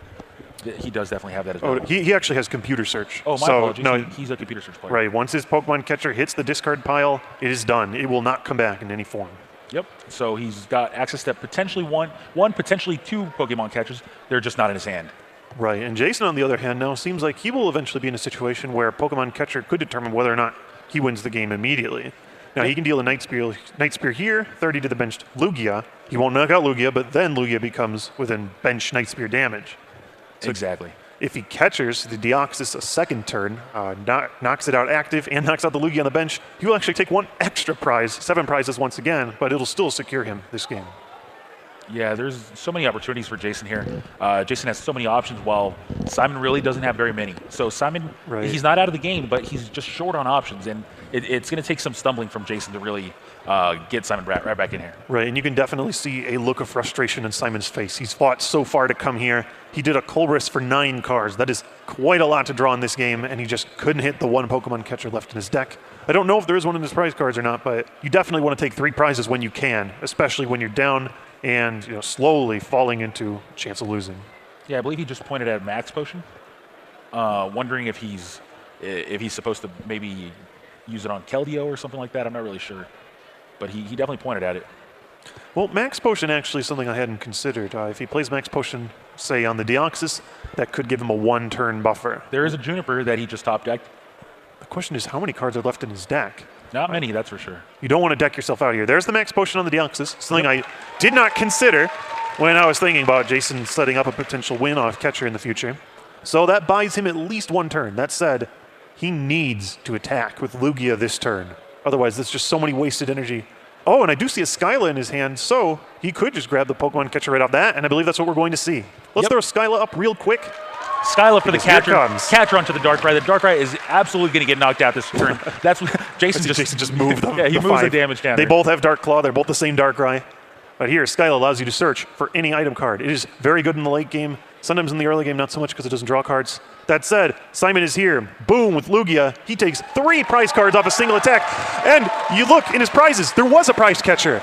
he does definitely have that as well. Oh, he actually has Computer Search. Oh, my apologies. No, he's a Computer Search player. Right. Once his Pokemon catcher hits the discard pile, it is done. It will not come back in any form. Yep. So he's got access to potentially one, potentially 2 Pokemon catchers. They're just not in his hand. Right. And Jason, on the other hand, now seems like he will eventually be in a situation where Pokemon catcher could determine whether or not he wins the game immediately. Now, he can deal a Night Spear here, 30 to the benched Lugia. He won't knock out Lugia, but then Lugia becomes within bench Night Spear damage. So exactly. If he catches the Deoxys a second turn, knocks it out active, and knocks out the Lugia on the bench, he will actually take 1 extra prize, 7 prizes once again, but it'll still secure him this game. Yeah, there's so many opportunities for Jason here. Jason has so many options while Simon really doesn't have very many. So Simon, he's not out of the game, but he's just short on options, and it's going to take some stumbling from Jason to really get Simon right back in here. Right, and you can definitely see a look of frustration in Simon's face. He's fought so far to come here. He did a Colress for 9 cards. That is quite a lot to draw in this game, and he just couldn't hit the 1 Pokemon catcher left in his deck. I don't know if there is one in his prize cards or not, but you definitely want to take 3 prizes when you can, especially when you're down and slowly falling into chance of losing. Yeah, I believe he just pointed at Max Potion, wondering if he's supposed to maybe use it on Keldeo or something like that. I'm not really sure, but he definitely pointed at it. Well, Max Potion actually is something I hadn't considered. If he plays Max Potion, say on the Deoxys, that could give him a 1-turn buffer. There is a Juniper that he just top decked. The question is, how many cards are left in his deck? Not many, that's for sure. You don't want to deck yourself out here. There's the Max Potion on the Deoxys, something I did not consider when I was thinking about Jason setting up a potential win off catcher in the future. So that buys him at least 1 turn. That said, he needs to attack with Lugia this turn. Otherwise, there's just so many wasted energy. Oh, and I do see a Skyla in his hand, so he could just grab the Pokemon catcher right off that, and I believe that's what we're going to see. Let's throw Skyla up real quick. Skyla for the catcher. Catcher onto the Darkrai. The Darkrai is absolutely going to get knocked out this turn. That's what Jason just moved them. Yeah, he moves the damage down. They both have Dark Claw. They're both the same Darkrai. But here, Skyla allows you to search for any item card. It is very good in the late game. Sometimes in the early game, not so much because it doesn't draw cards. That said, Simon is here. Boom, with Lugia. He takes 3 prize cards off a single attack. And you look in his prizes. There was a prize catcher.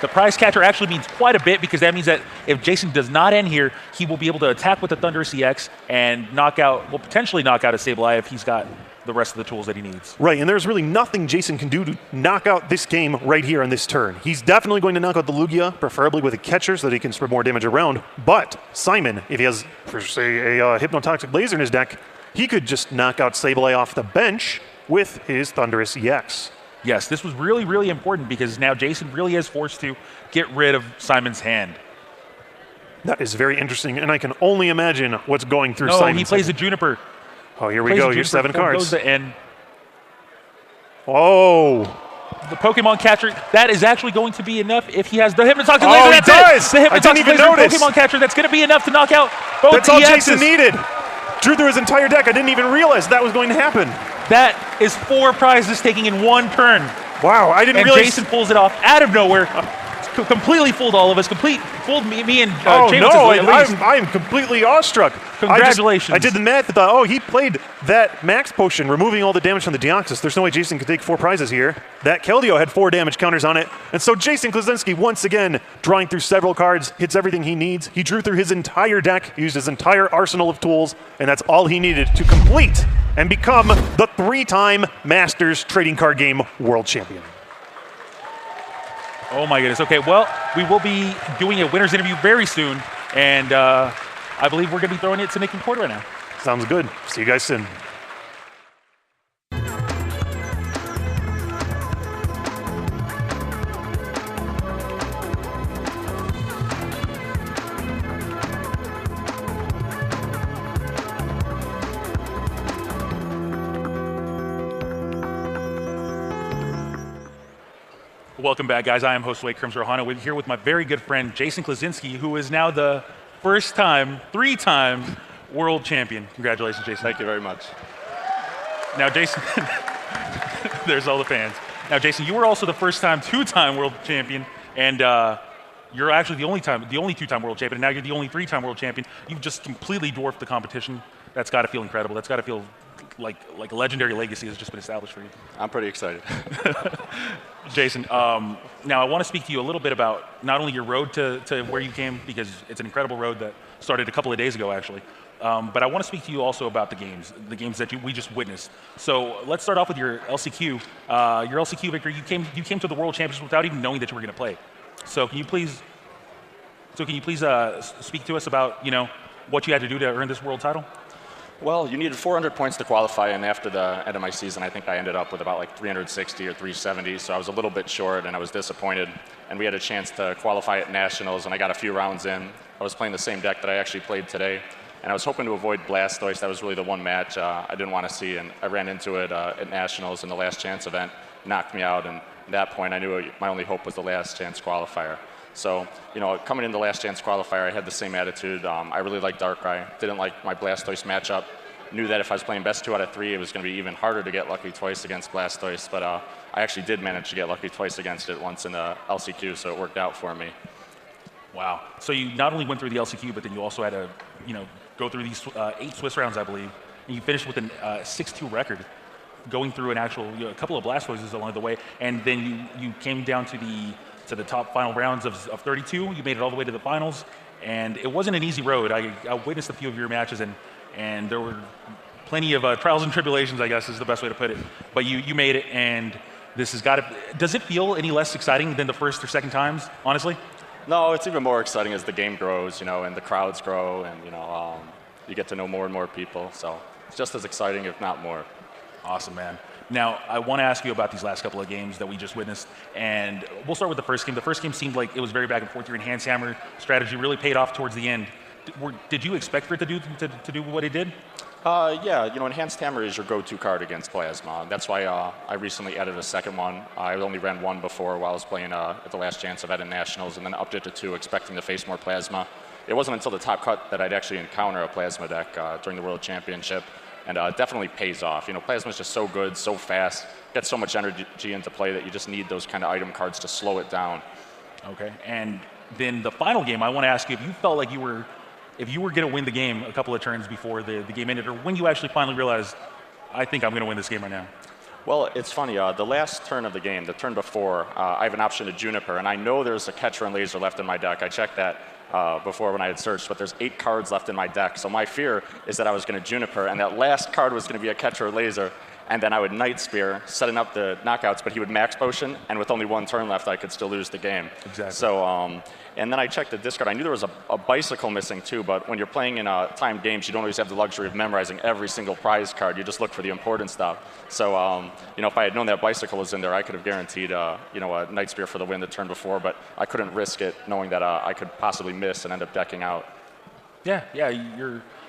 The prize catcher actually means quite a bit because that means that if Jason does not end here, he will be able to attack with the Thundurus EX and potentially knock out a Sableye if he's got the rest of the tools that he needs. Right, and there's really nothing Jason can do to knock out this game right here on this turn. He's definitely going to knock out the Lugia, preferably with a catcher so that he can spread more damage around. But Simon, if he has, for say, a Hypnotoxic Laser in his deck, he could just knock out Sableye off the bench with his Thundurus EX. Yes, this was really, really important because now Jason really is forced to get rid of Simon's hand. That is very interesting, and I can only imagine what's going through Simon's head. He plays a Juniper. Oh, here we go. Here's 7 cards. Goes the end. Oh. The Pokemon catcher, that is actually going to be enough if he has the Hypnotoxic Laser. Oh, he does! The Hypnotoxic Laser notice. Pokemon catcher, that's going to be enough to knock out both That's all Jason needed. Drew through his entire deck. I didn't even realize that was going to happen. That is 4 prizes taking in 1 turn. Wow, I didn't realize. And Jason pulls it off out of nowhere. Completely fooled all of us. Fooled me and James. No, I am completely awestruck. Congratulations. I did the math and thought, oh, he played that Max Potion, removing all the damage from the Deoxys. There's no way Jason could take 4 prizes here. That Keldeo had 4 damage counters on it. And so Jason Klaczynski, once again, drawing through several cards, hits everything he needs. He drew through his entire deck, used his entire arsenal of tools, and that's all he needed to complete and become the 3-time Masters Trading Card Game World Champion. Oh my goodness. Okay, well, we will be doing a winner's interview very soon, and I believe we're going to be throwing it to Nick and Cord right now. Sounds good. See you guys soon. Welcome back, guys. I am host Wade Crimson-Rohana. We're here with my very good friend, Jason Klaczynski, who is now the three-time world champion. Congratulations, Jason. Thank you very much. Now, Jason, there's all the fans. Now, Jason, you were also the two-time world champion, and you're actually the only two-time world champion, and now you're the only three-time world champion. You've just completely dwarfed the competition. That's got to feel incredible. That's got to feel like a legendary legacy has just been established for you. I'm pretty excited. Jason, now I want to speak to you a little bit about not only your road to where you came, because it's an incredible road that started a couple of days ago, actually, but I want to speak to you also about the games that we just witnessed. So let's start off with your LCQ. Your LCQ victory, you came to the World Championships without even knowing that you were going to play. So can you please speak to us about what you had to do to earn this world title? Well, you needed 400 points to qualify, and after the end of my season, I think I ended up with about like 360 or 370, so I was a little bit short, and I was disappointed. And we had a chance to qualify at Nationals, and I got a few rounds in. I was playing the same deck that I actually played today, and I was hoping to avoid Blastoise. That was really the one match I didn't want to see, and I ran into it at Nationals in the last chance event, knocked me out, and at that point, I knew my only hope was the last chance qualifier. So, coming into the last chance qualifier, I had the same attitude. I really liked Darkrai, didn't like my Blastoise matchup. Knew that if I was playing best 2 out of 3, it was going to be even harder to get lucky twice against Blastoise, but I actually did manage to get lucky twice against it once in the LCQ, so it worked out for me. Wow. So you not only went through the LCQ, but then you also had to, go through these 8 Swiss rounds, I believe, and you finished with a 6-2 record, going through a couple of Blastoises along the way, and then you came down to the top final rounds of 32. You made it all the way to the finals, and it wasn't an easy road. I witnessed a few of your matches, and there were plenty of trials and tribulations, I guess is the best way to put it. But you made it, and this has got to. Does it feel any less exciting than the first or second times, honestly? No, it's even more exciting as the game grows, and the crowds grow, and you get to know more and more people. So it's just as exciting, if not more. Awesome, man. Now, I want to ask you about these last couple of games that we just witnessed, and we'll start with the first game. The first game seemed like it was very back and forth. Your Enhanced Hammer strategy really paid off towards the end. Did you expect for it to do what it did? Yeah, Enhanced Hammer is your go-to card against Plasma. That's why I recently added a second one. I only ran 1 before while I was playing at the last chance event in Nationals, and then upped it to 2, expecting to face more Plasma. It wasn't until the top cut that I'd actually encounter a Plasma deck during the World Championship, and it definitely pays off. Plasma is just so good, so fast, gets so much energy into play that you just need those kind of item cards to slow it down. Okay, and then the final game, I want to ask you if you felt like if you were going to win the game a couple of turns before the game ended, or when you actually finally realized, I think I'm going to win this game right now. Well, it's funny. The last turn of the game, the turn before, I have an option to Juniper, and I know there's a Catcher and Laser left in my deck. I checked that before when I had searched, but there's 8 cards left in my deck. So my fear is that I was going to Juniper, and that last card was going to be a Catcher or Laser, and then I would Night Spear, setting up the knockouts, but he would Max Potion, and with only 1 turn left, I could still lose the game. Exactly. So, and then I checked the discard. I knew there was a Bicycle missing too, but when you're playing in timed games, you don't always have the luxury of memorizing every single prize card. You just look for the important stuff. So, if I had known that Bicycle was in there, I could have guaranteed, a Night Spear for the win the turn before, but I couldn't risk it knowing that I could possibly miss and end up decking out. Yeah,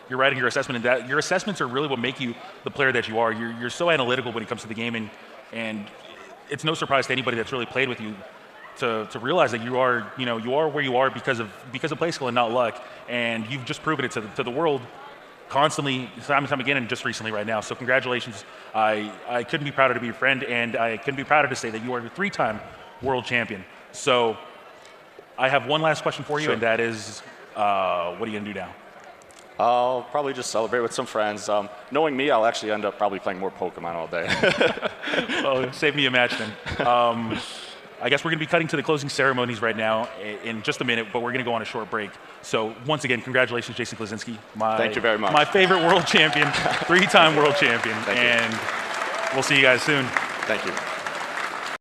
you're right in your assessment, and that your assessments are really what make you the player that you are. You're so analytical when it comes to the game, and it's no surprise to anybody that's really played with you to realize that you are where you are because of play skill and not luck, and you've just proven it to the world constantly, time and time again, and just recently right now. So congratulations. I couldn't be prouder to be your friend, and I couldn't be prouder to say that you are a 3-time world champion. So I have one last question for you, Sure. and that is, what are you going to do now? I'll probably just celebrate with some friends. Knowing me, I'll actually end up probably playing more Pokemon all day. Well, save me a match then. I guess we're going to be cutting to the closing ceremonies right now in just a minute, but we're going to go on a short break. So once again, congratulations, Jason Klaczynski. Thank you very much. My favorite world champion, 3-time world champion. Thank you. And we'll see you guys soon. Thank you.